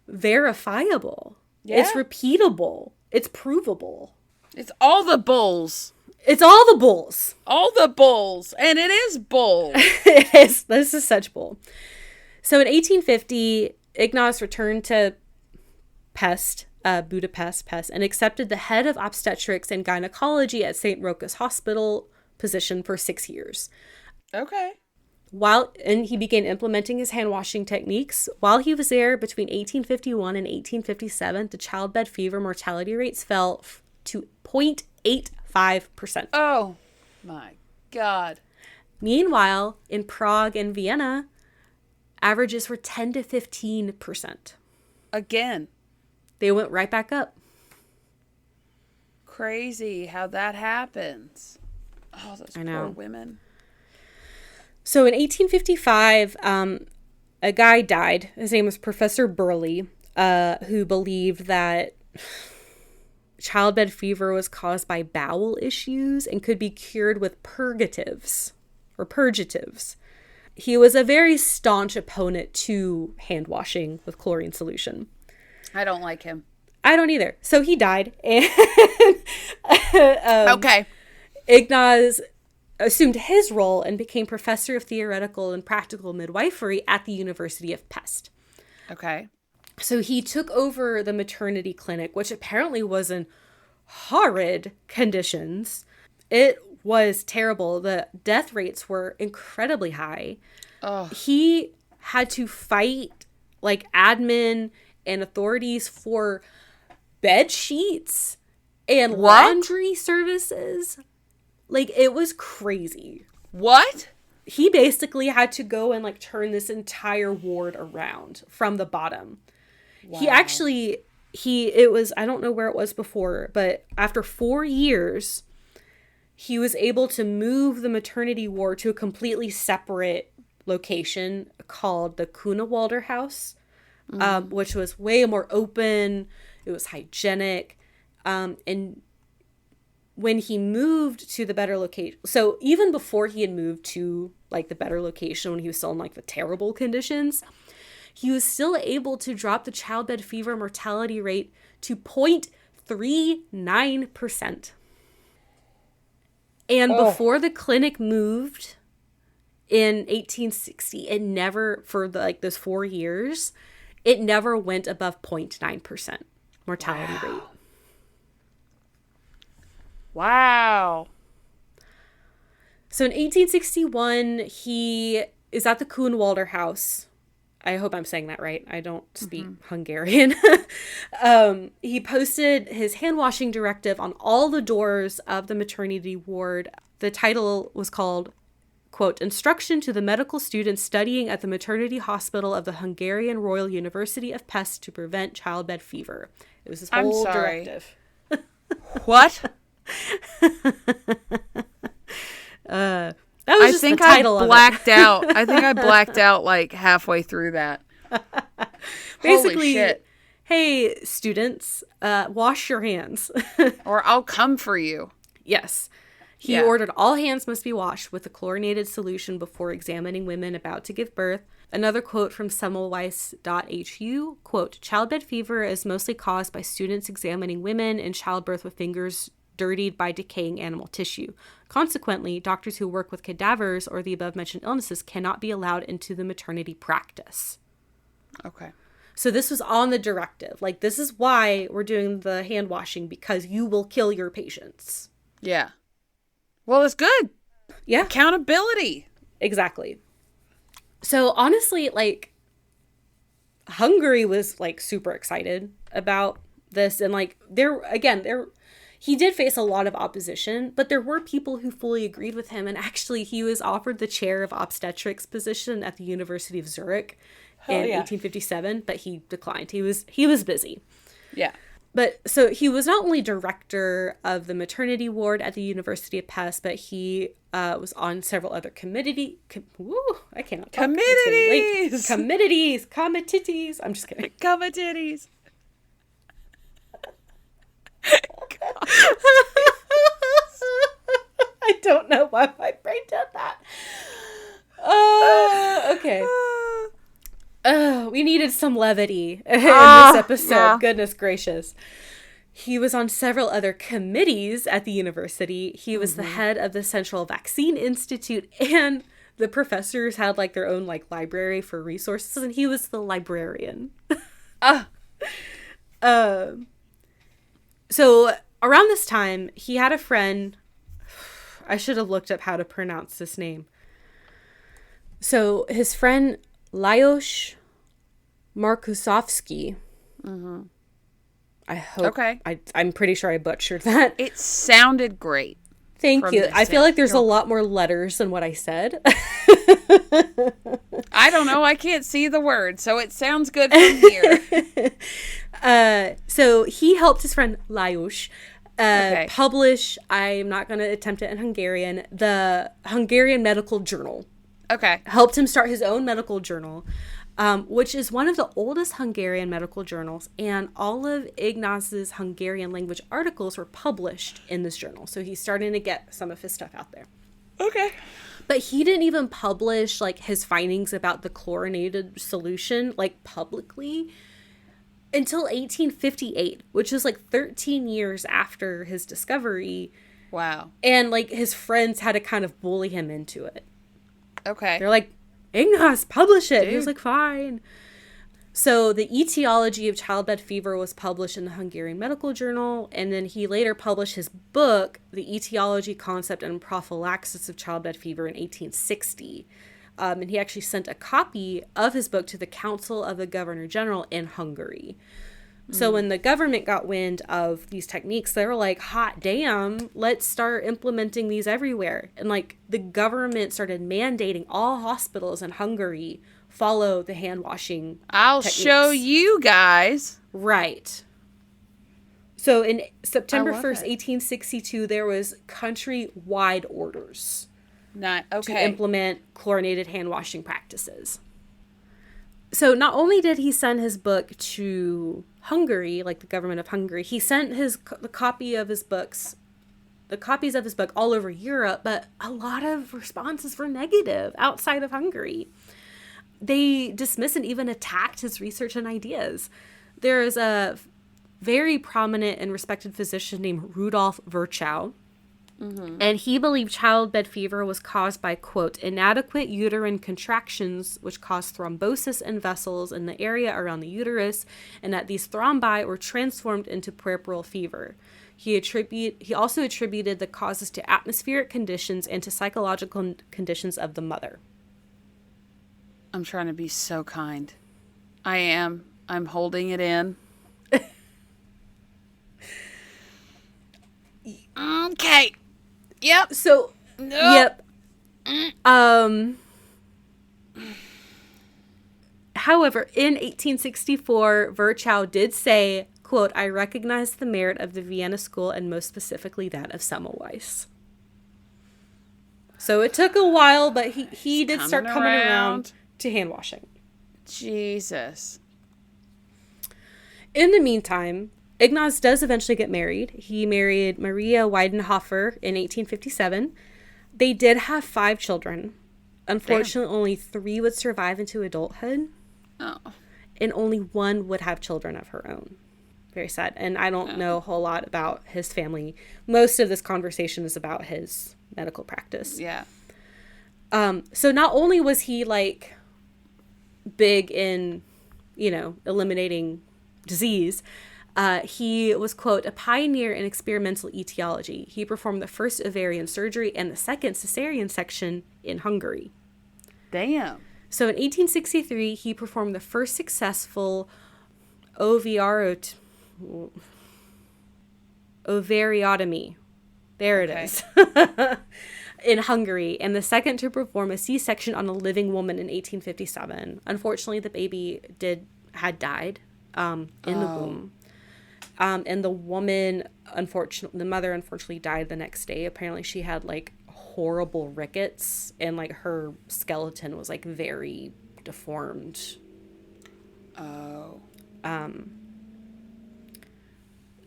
verifiable. Yeah. It's repeatable. It's provable. It's all the bulls. It's all the bulls. All the bulls. And it is bull. It is. This is such bull. So in 1850, Ignaz returned to Budapest, Pest, and accepted the head of obstetrics and gynecology at St. Rochus Hospital position for 6 years. Okay. And he began implementing his hand washing techniques. While he was there between 1851 and 1857, the childbed fever mortality rates fell to 0.85%. Oh my God. Meanwhile, in Prague and Vienna, averages were 10 to 15%. Again. They went right back up. Crazy how that happens. Oh, those poor women. So in 1855, a guy died. His name was Professor Burley, who believed that childbed fever was caused by bowel issues and could be cured with purgatives. He was a very staunch opponent to hand washing with chlorine solution. I don't like him. I don't either. So he died. And okay. Ignaz assumed his role and became professor of theoretical and practical midwifery at the University of Pest. Okay. So he took over the maternity clinic, which apparently was in horrid conditions. It was terrible. The death rates were incredibly high. Oh. He had to fight like admin and authorities for bed sheets and laundry services. Like, it was crazy. What? He basically had to go and like turn this entire ward around from the bottom. Wow. It was, I don't know where it was before, but after 4 years, he was able to move the maternity ward to a completely separate location called the Kunewalder House, which was way more open. It was hygienic. And when he moved to the better location, so even before he had moved to like the better location, when he was still in like the terrible conditions, he was still able to drop the childbed fever mortality rate to 0.39%. And before the clinic moved in 1860, it never, for those 4 years, it never went above 0.9% mortality rate. Wow. So in 1861, he is at the Kuhnwalder house. I hope I'm saying that right. I don't speak Hungarian. He posted his hand washing directive on all the doors of the maternity ward. The title was called, quote, Instruction to the medical students studying at the maternity hospital of the Hungarian Royal University of Pest to prevent childbed fever. It was his whole directive. What? That was just the title of it. I think I blacked out like halfway through that. Basically, holy shit. Hey, students, wash your hands. Or I'll come for you. Yes. He ordered all hands must be washed with a chlorinated solution before examining women about to give birth. Another quote from Semmelweis.hu, quote, childbed fever is mostly caused by students examining women in childbirth with fingers dirtied by decaying animal tissue. Consequently, doctors who work with cadavers or the above-mentioned illnesses cannot be allowed into the maternity practice. Okay. So this was on the directive. Like, this is why we're doing the hand washing, because you will kill your patients. Yeah. Well, it's good. Yeah. Accountability. Exactly. So honestly, like, Hungary was like super excited about this. And like, he did face a lot of opposition, but there were people who fully agreed with him. And actually, he was offered the chair of obstetrics position at the University of Zurich in 1857, but he declined. He was busy. Yeah. But so he was not only director of the maternity ward at the University of Pest, but he was on several other committees. I cannot talk. Committees. Committees. I'm just kidding. Committees. I don't know why my brain did that. Okay. We needed some levity in this episode. Yeah. Goodness gracious. He was on several other committees at the university. He was the head of the Central Vaccine Institute, and the professors had like their own like library for resources, and he was the librarian. So around this time, he had a friend. I should have looked up how to pronounce this name. So his friend Lajos Markusovsky. I hope. Okay. I'm pretty sure I butchered that. It sounded great. Thank you. I feel like there's a lot more letters than what I said. I don't know. I can't see the word, so it sounds good from here. So he helped his friend Lajos publish, I'm not going to attempt it in Hungarian, the Hungarian Medical Journal. Okay. Helped him start his own medical journal, which is one of the oldest Hungarian medical journals, and all of Ignaz's Hungarian language articles were published in this journal. So he's starting to get some of his stuff out there. Okay. But he didn't even publish like his findings about the chlorinated solution like publicly until 1858, which is like 13 years after his discovery. Wow. And like his friends had to kind of bully him into it. Okay. They're like, Ignaz, publish it. Dude. He was like, fine. So the etiology of childbed fever was published in the Hungarian Medical Journal, and then he later published his book, The Etiology, Concept, and Prophylaxis of Childbed Fever in 1860. And he actually sent a copy of his book to the Council of the Governor General in Hungary. So when the government got wind of these techniques, they were like, hot damn, let's start implementing these everywhere. And like the government started mandating all hospitals in Hungary follow the hand washing techniques. Show you guys. Right. So in September 1st, 1862, there was country-wide orders to implement chlorinated hand washing practices. So not only did he send his book to Hungary, like the government of Hungary, he sent the copies of his book all over Europe, but a lot of responses were negative outside of Hungary. They dismissed and even attacked his research and ideas. There is a very prominent and respected physician named Rudolf Virchow. And he believed childbed fever was caused by, quote, inadequate uterine contractions, which caused thrombosis in vessels in the area around the uterus, and that these thrombi were transformed into puerperal fever. He also attributed the causes to atmospheric conditions and to psychological conditions of the mother. I'm trying to be so kind. I am. I'm holding it in. Okay. Yep. So, nope. Yep. However, in 1864, Virchow did say, quote, I recognize the merit of the Vienna school and most specifically that of Semmelweis. So it took a while, but he did start coming around to hand washing. Jesus. In the meantime, Ignaz does eventually get married. He married Maria Weidenhofer in 1857. They did have 5 children. Unfortunately, only 3 would survive into adulthood. Oh. And only 1 would have children of her own. Very sad. And I don't know a whole lot about his family. Most of this conversation is about his medical practice. Yeah. So not only was he like big in, eliminating disease, he was, quote, a pioneer in experimental etiology. He performed the first ovarian surgery and the second cesarean section in Hungary. Damn. So in 1863, he performed the first successful ovariotomy. There it is. In Hungary, and the second to perform a C-section on a living woman in 1857. Unfortunately, the baby had died in the womb. And the woman, the mother unfortunately died the next day. Apparently she had like horrible rickets and like her skeleton was like very deformed. Oh.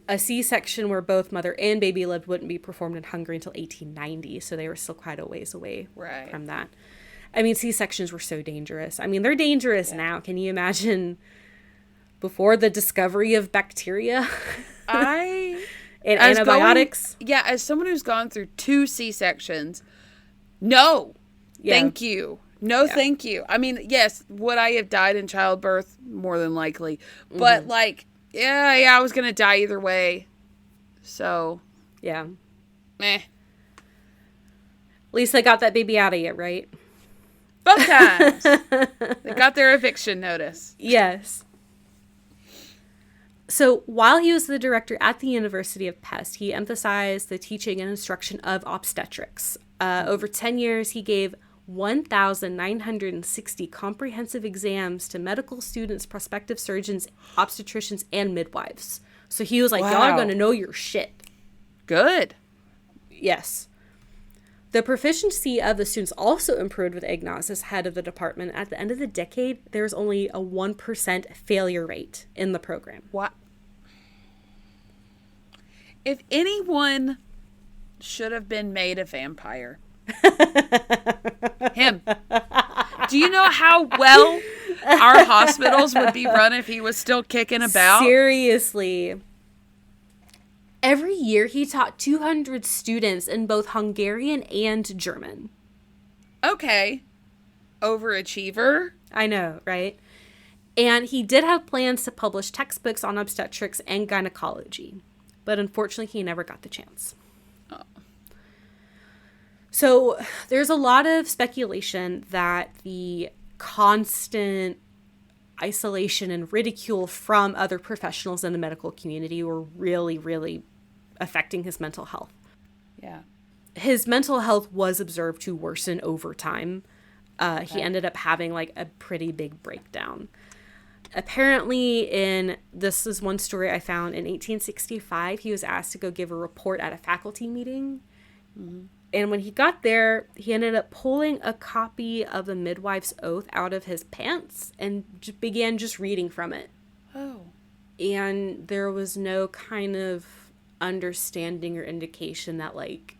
A C-section where both mother and baby lived wouldn't be performed in Hungary until 1890. So they were still quite a ways away from that. I mean, C-sections were so dangerous. I mean, they're dangerous now. Can you imagine before the discovery of bacteria and antibiotics? As someone who's gone through 2 C-sections, no, thank you. No, thank you. I mean, yes, would I have died in childbirth? More than likely. But I was going to die either way. So. Yeah. Meh. At least they got that baby out of you, right? Both times. They got their eviction notice. Yes. So while he was the director at the University of Pest, he emphasized the teaching and instruction of obstetrics. Over 10 years, he gave 1,960 comprehensive exams to medical students, prospective surgeons, obstetricians, and midwives. So he was like, y'all are going to know your shit. Good. Yes. The proficiency of the students also improved with Ignaz as head of the department. At the end of the decade, there's only a 1% failure rate in the program. What? If anyone should have been made a vampire, him. Do you know how well our hospitals would be run if he was still kicking about? Seriously. Every year he taught 200 students in both Hungarian and German. Okay. Overachiever. I know, right? And he did have plans to publish textbooks on obstetrics and gynecology. But unfortunately, he never got the chance. Oh. So there's a lot of speculation that the constant isolation and ridicule from other professionals in the medical community were really, really affecting his mental health. Yeah. His mental health was observed to worsen over time. He ended up having like a pretty big breakdown. Apparently this is one story I found, in 1865, he was asked to go give a report at a faculty meeting. Mm-hmm. And when he got there, he ended up pulling a copy of the midwife's oath out of his pants and began just reading from it. Oh. And there was no kind of understanding or indication that, like,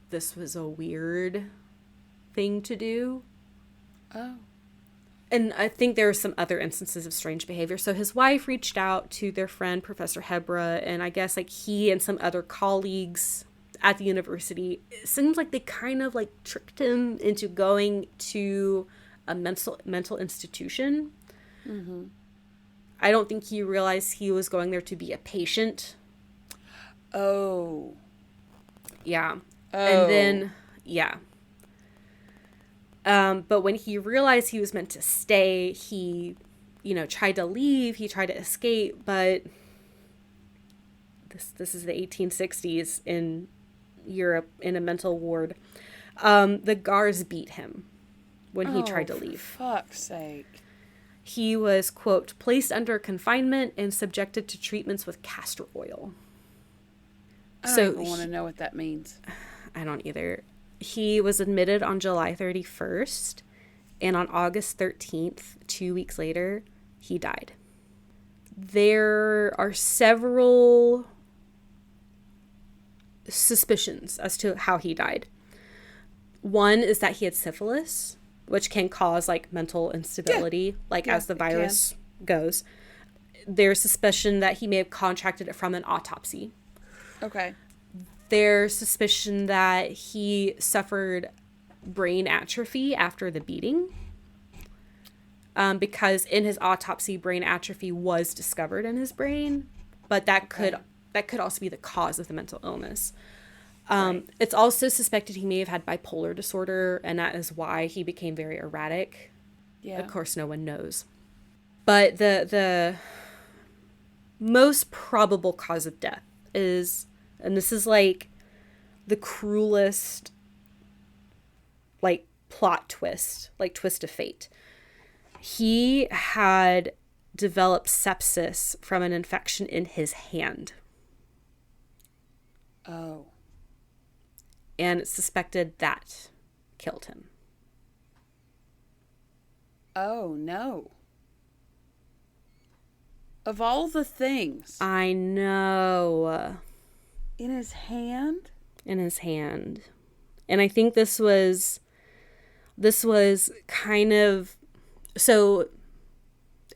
this was a weird thing to do. Oh. And I think there were some other instances of strange behavior. So his wife reached out to their friend, Professor Hebra, and I guess, like, he and some other colleagues at the university. It seems like they kind of like tricked him into going to a mental institution. Mm-hmm. I don't think he realized he was going there to be a patient. Oh. Yeah. Oh. And then, yeah. But when he realized he was meant to stay, he, tried to leave. He tried to escape, but this is the 1860s in Europe in a mental ward. The guards beat him when he tried to leave. For fuck's sake. He was, quote, placed under confinement and subjected to treatments with castor oil. I don't even want to know what that means. I don't either. He was admitted on July 31st, and on August 13th, 2 weeks later, he died. There are several suspicions as to how he died. One is that he had syphilis, which can cause like mental instability, as the virus goes. There's suspicion that he may have contracted it from an autopsy. Okay. There's suspicion that he suffered brain atrophy after the beating. Because in his autopsy, brain atrophy was discovered in his brain, but that could also be the cause of the mental illness. Right. It's also suspected he may have had bipolar disorder, and that is why he became very erratic. Yeah. Of course, no one knows. But the most probable cause of death is, and this is like the cruelest like plot twist, like twist of fate. He had developed sepsis from an infection in his hand. Oh. And it's suspected that killed him. Oh, no. Of all the things. I know. In his hand? In his hand. And I think this was kind of... So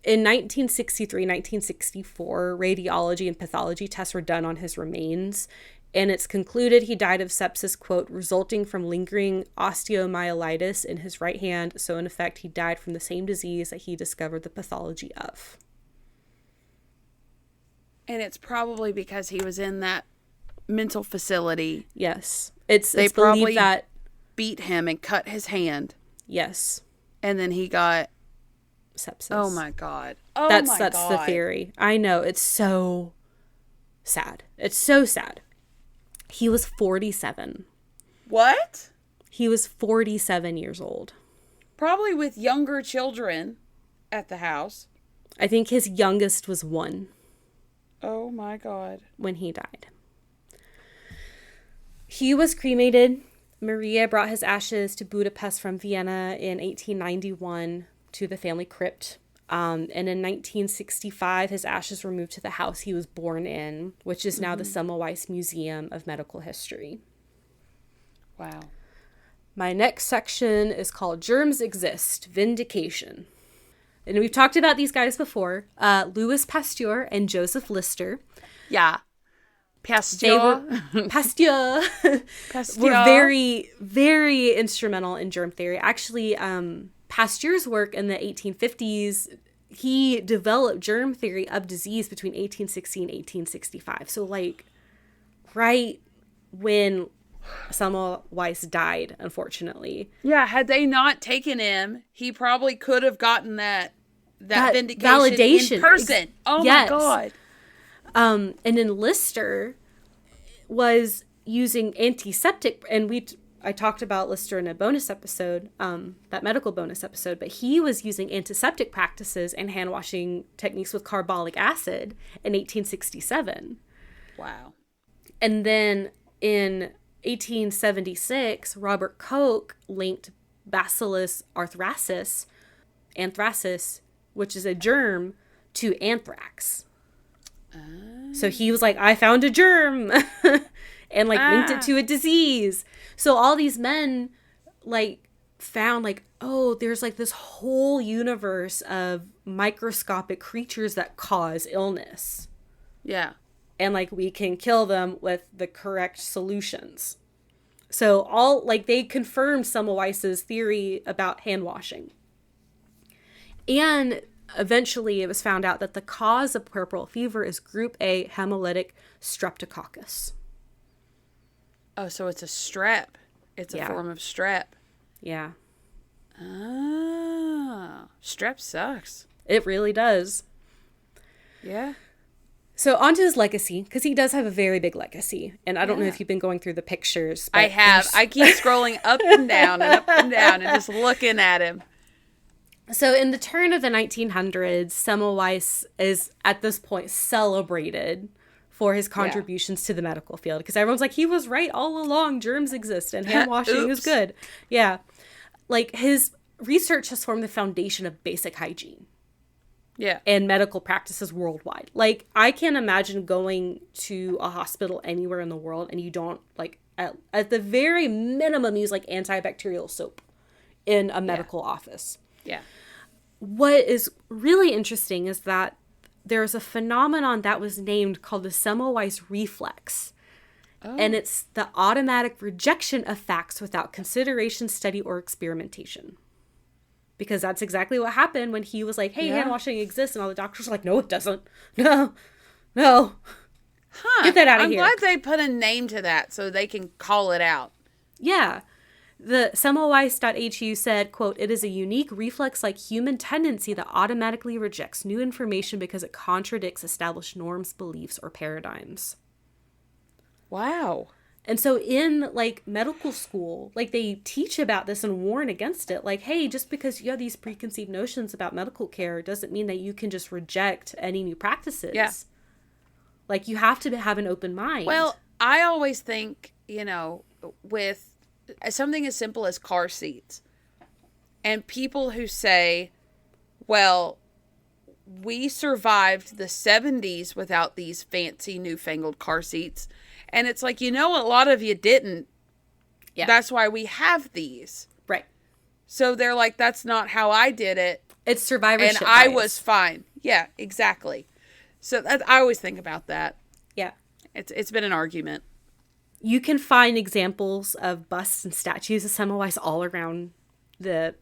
in 1963, 1964, radiology and pathology tests were done on his remains. And it's concluded he died of sepsis, quote, resulting from lingering osteomyelitis in his right hand. So in effect, he died from the same disease that he discovered the pathology of. And it's probably because he was in that mental facility. Yes. They probably that beat him and cut his hand. Yes. And then he got sepsis. Oh my God. That's the theory. I know. It's so sad. It's so sad. He was 47. What? He was 47 years old. Probably with younger children at the house. I think his youngest was 1. Oh my God. When he died. He was cremated. Maria brought his ashes to Budapest from Vienna in 1891 to the family crypt. And in 1965, his ashes were moved to the house he was born in, which is now the Semmelweis Museum of Medical History. Wow. My next section is called Germs Exist, Vindication. And we've talked about these guys before. Louis Pasteur and Joseph Lister. Yeah. Pasteur. Pasteur. Were very, very instrumental in germ theory. Actually, Pasteur's work in the 1850s, he developed germ theory of disease between 1860 and 1865. So, like, right when Semmelweis died, unfortunately. Yeah, had they not taken him, he probably could have gotten that vindication validation in person. Oh, yes. My God. And then Lister was using antiseptic, and I talked about Lister in a bonus episode, that medical bonus episode, but he was using antiseptic practices and hand washing techniques with carbolic acid in 1867. Wow. And then in 1876, Robert Koch linked Bacillus anthracis, which is a germ, to anthrax. So he was like, I found a germ and like linked it to a disease. So all these men like found like, oh, there's like this whole universe of microscopic creatures that cause illness. Yeah. and like we can kill them with the correct solutions. So all like they confirmed Semmelweis's theory about hand washing. And eventually it was found out that the cause of puerperal fever is group A hemolytic streptococcus. Oh, so it's a strep. It's a form of strep. Yeah. Ah, strep sucks. It really does. Yeah. So on to his legacy, because he does have a very big legacy. And I don't know if you've been going through the pictures. But I have. I keep scrolling up and down and just looking at him. So in the turn of the 1900s, Semmelweis is at this point celebrated for his contributions to the medical field. Because everyone's like, he was right all along. Germs exist and hand washing is good. Yeah. Like his research has formed the foundation of basic hygiene. Yeah. And medical practices worldwide. Like, I can't imagine going to a hospital anywhere in the world and you don't, like, at the very minimum, use, like, antibacterial soap in a medical office. Yeah. What is really interesting is that there's a phenomenon that was named called the Semmelweis reflex. Oh. And it's the automatic rejection of facts without consideration, study, or experimentation. Because that's exactly what happened when he was like, hey, hand washing exists. And all the doctors were like, no, it doesn't. No. Huh. Get that out of here. I'm glad they put a name to that so they can call it out. Yeah. The Semmelweis.hu said, quote, it is a unique reflex-like human tendency that automatically rejects new information because it contradicts established norms, beliefs, or paradigms. Wow. And so in, like, medical school, like, they teach about this and warn against it. Like, hey, just because you have these preconceived notions about medical care doesn't mean that you can just reject any new practices. Yeah. Like, you have to have an open mind. Well, I always think, with something as simple as car seats. And people who say, well, we survived the 70s without these fancy newfangled car seats. And it's like, a lot of you didn't. Yeah. That's why we have these. Right. So they're like, that's not how I did it. It's survivorship And I bias. was fine. Yeah, exactly. So I always think about that. Yeah. It's been an argument. You can find examples of busts and statues of Semmelweis all around the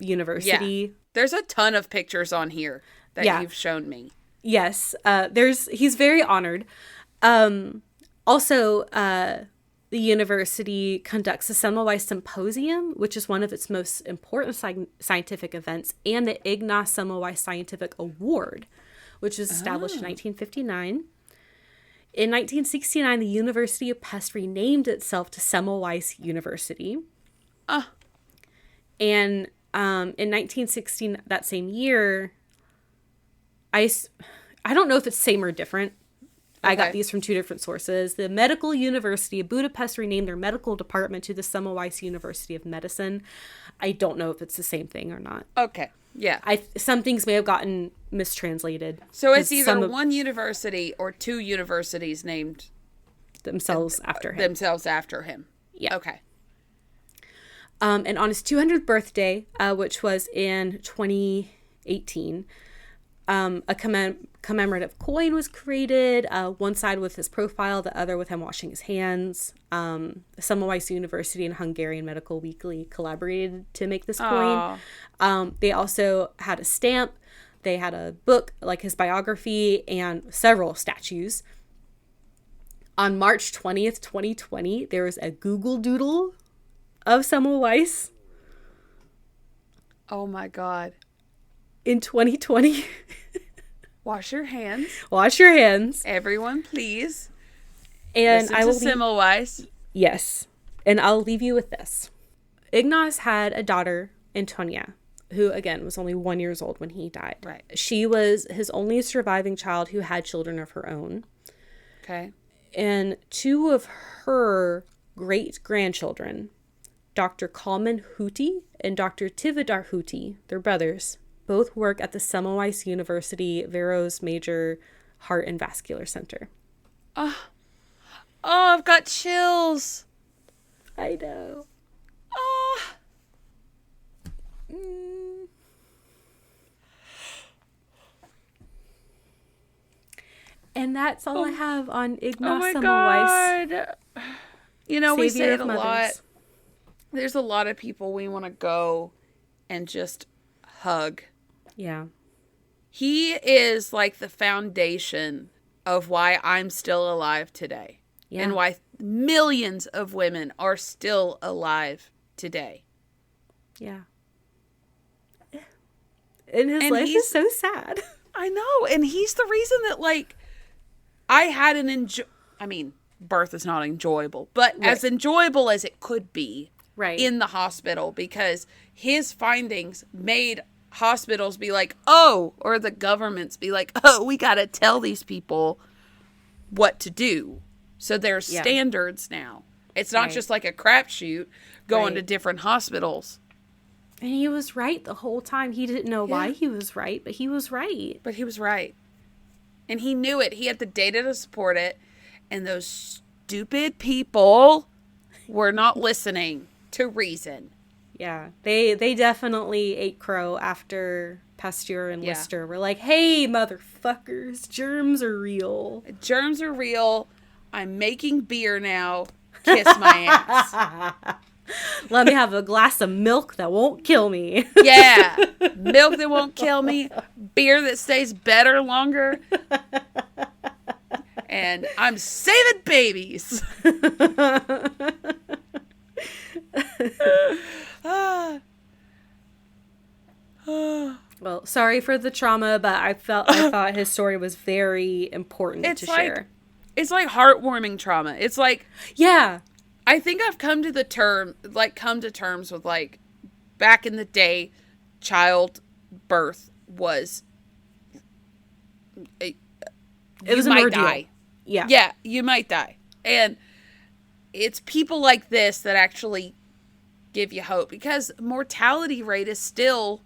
university. Yeah. There's a ton of pictures on here that you've shown me. Yes. He's very honored. Also, the university conducts a Semmelweis Symposium, which is one of its most important scientific events, and the Ignaz Semmelweis Scientific Award, which was established in 1959. In 1969, the University of Pest renamed itself to Semmelweis University. And in 1916, that same year, I don't know if it's same or different. Okay. I got these from two different sources. The Medical University of Budapest renamed their medical department to the Semmelweis University of Medicine. I don't know if it's the same thing or not. Okay. Yeah. Some things may have gotten mistranslated. So it's either one university or two universities named themselves after him. Themselves after him. Yeah. Okay. And on his 200th birthday, which was in 2018, a commemorative coin was created, one side with his profile, the other with him washing his hands. Semmelweis University and Hungarian Medical Weekly collaborated to make this coin. They also had a stamp. They had a book, like his biography, and several statues. On March 20th, 2020, there was a Google Doodle of Semmelweis. Oh my God. In 2020. Wash your hands. Wash your hands. Everyone, please. And I will Semmelweis. Yes. And I'll leave you with this. Ignaz had a daughter, Antonia, who, again, was only 1 year old when he died. Right. She was his only surviving child who had children of her own. Okay. And two of her great-grandchildren, Dr. Kalman Huti and Dr. Tivadar Huti, they're brothers, both work at the Semmelweis University Veros Major Heart and Vascular Center. Oh, I've got chills. I know. Oh. And that's all I have on Oh Ignaz my Semmelweis. God. You know, we say Saviour it a of lot. mothers. There's a lot of people we want to go and just hug. Yeah. He is like the foundation of why I'm still alive today. Yeah. And why millions of women are still alive today. Yeah. And his life is so sad. I know. And he's the reason that, like, I had birth is not enjoyable, but as enjoyable as it could be in the hospital, because his findings made hospitals be like, oh, or the governments be like, oh, we got to tell these people what to do. So there's standards now. It's not just like a crapshoot going to different hospitals. And he was right the whole time. He didn't know why he was right, but he was right. But he was right. And he knew it. He had the data to support it. And those stupid people were not listening to reason. Yeah. They definitely ate crow after Pasteur and Lister were like, hey, motherfuckers, germs are real. Germs are real. I'm making beer now. Kiss my ass. Let me have a glass of milk that won't kill me. Yeah. Milk that won't kill me. Beer that stays better longer. And I'm saving babies. Well, sorry for the trauma, but I thought his story was very important to share. It's like heartwarming trauma. It's like, yeah, I think I've come to terms with, like, back in the day, childbirth was it was an ordeal. Die. Yeah. Yeah, you might die. And it's people like this that actually give you hope, because mortality rate is still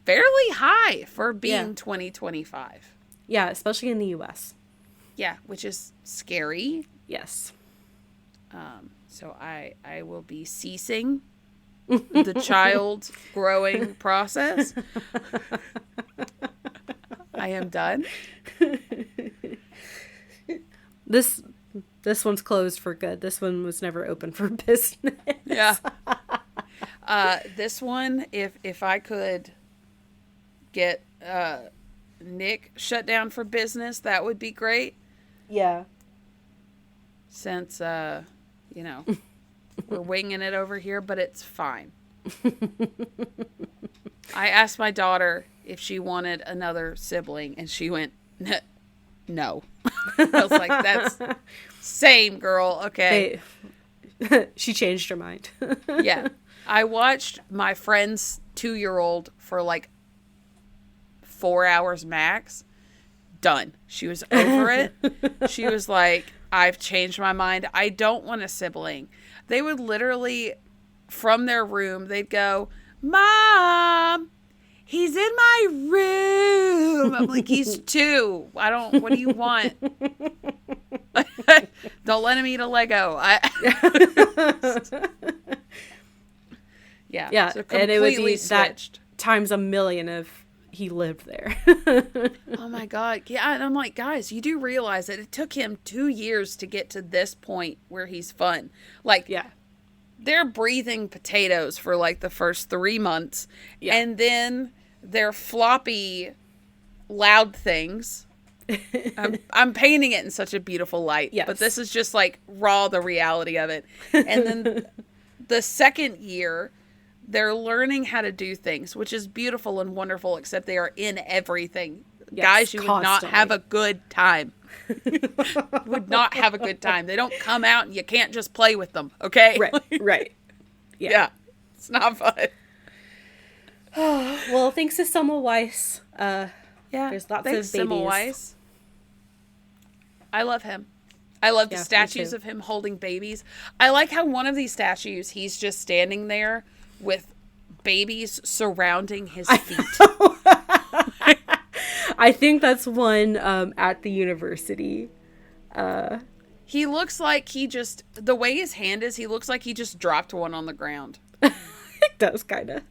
fairly high for being 2025. Yeah, especially in the US. Yeah, which is scary. Yes. So I will be ceasing the child growing process. I am done. This one's closed for good. This one was never open for business. Yeah. This one, if I could get Nick shut down for business, that would be great. Yeah. Since we're winging it over here, but it's fine. I asked my daughter if she wanted another sibling, and she went, no. I was like, that's same, girl. Okay. She changed her mind. Yeah. I watched my friend's 2-year-old for like 4 hours max. Done. She was over it. She was like, I've changed my mind. I don't want a sibling. They would literally, from their room, they'd go, Mom, he's in my room. I'm like, he's 2. What do you want? Don't let him eat a Lego. Yeah. So and it would be switched. That times a million if he lived there. Oh my God. Yeah. And I'm like, guys, you do realize that it took him 2 years to get to this point where he's fun. Like, they're breathing potatoes for like the first 3 months. Yeah. And then they're floppy, loud things. I'm painting it in such a beautiful light. Yes. But this is just like raw, the reality of it. And then the second year, they're learning how to do things, which is beautiful and wonderful, except they are in everything. Yes, guys, you would not have a good time. Would not have a good time. They don't come out and you can't just play with them, okay? Right. Yeah. It's not fun. Well, thanks to Semmelweis. There's lots of babies. Semmelweis. I love him. I love the statues of him holding babies. I like how one of these statues, he's just standing there with babies surrounding his feet. I think that's one at the university. He looks like the way his hand is, he looks like he just dropped one on the ground. It does, kind of.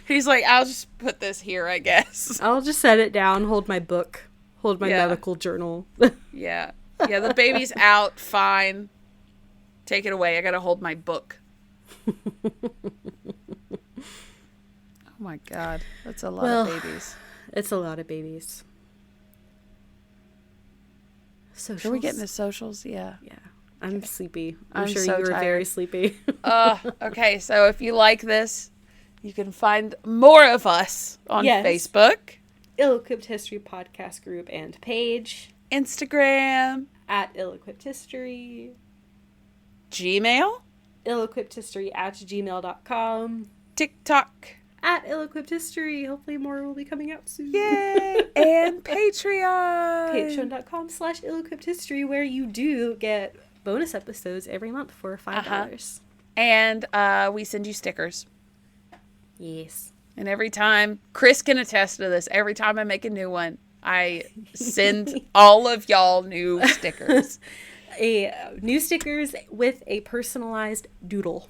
He's like, I'll just put this here, I guess. I'll just set it down, hold my book, hold my Yeah. medical journal. Yeah. Yeah, the baby's out, fine. Take it away. I gotta hold my book. Oh my God. That's a lot of babies. It's a lot of babies. Socials. Should we get into socials? Yeah. Yeah. I'm sleepy. I'm I'm sure so you were tired. very sleepy. Okay, so if you like this, you can find more of us on Yes. Facebook, Ill-Equipped History Podcast Group and page. Instagram, At Ill-Equipped History. Gmail, Ill-Equippedhistory@gmail.com. TikTok, At Ill-Equipped History. Hopefully more will be coming out soon. yay, and Patreon. Patreon.com/Ill-Equippedhistory, where you do get bonus episodes every month for $5. And we send you stickers. Yes. And every time, Chris can attest to this, every time I make a new one, I send all of y'all new stickers. New stickers with a personalized doodle.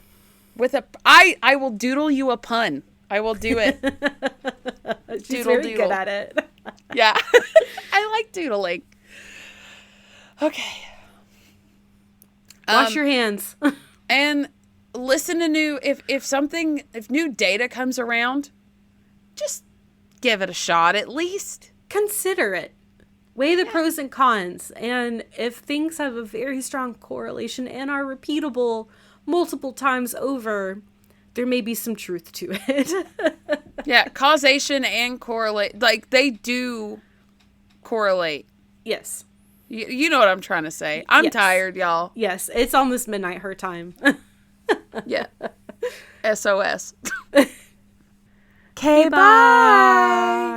I will doodle you a pun. I will do it. She's Doodle very doodle. good at it. Yeah. I like doodling. Okay. Wash your hands. And listen to if new data comes around, just give it a shot at least. Consider it. Weigh the pros and cons. And if things have a very strong correlation and are repeatable multiple times over, there may be some truth to it. Yeah, causation and correlate, like they do correlate. Yes. You know what I'm trying to say. I'm Yes. tired, y'all. Yes. It's almost midnight her time. Yeah. SOS. Okay, bye.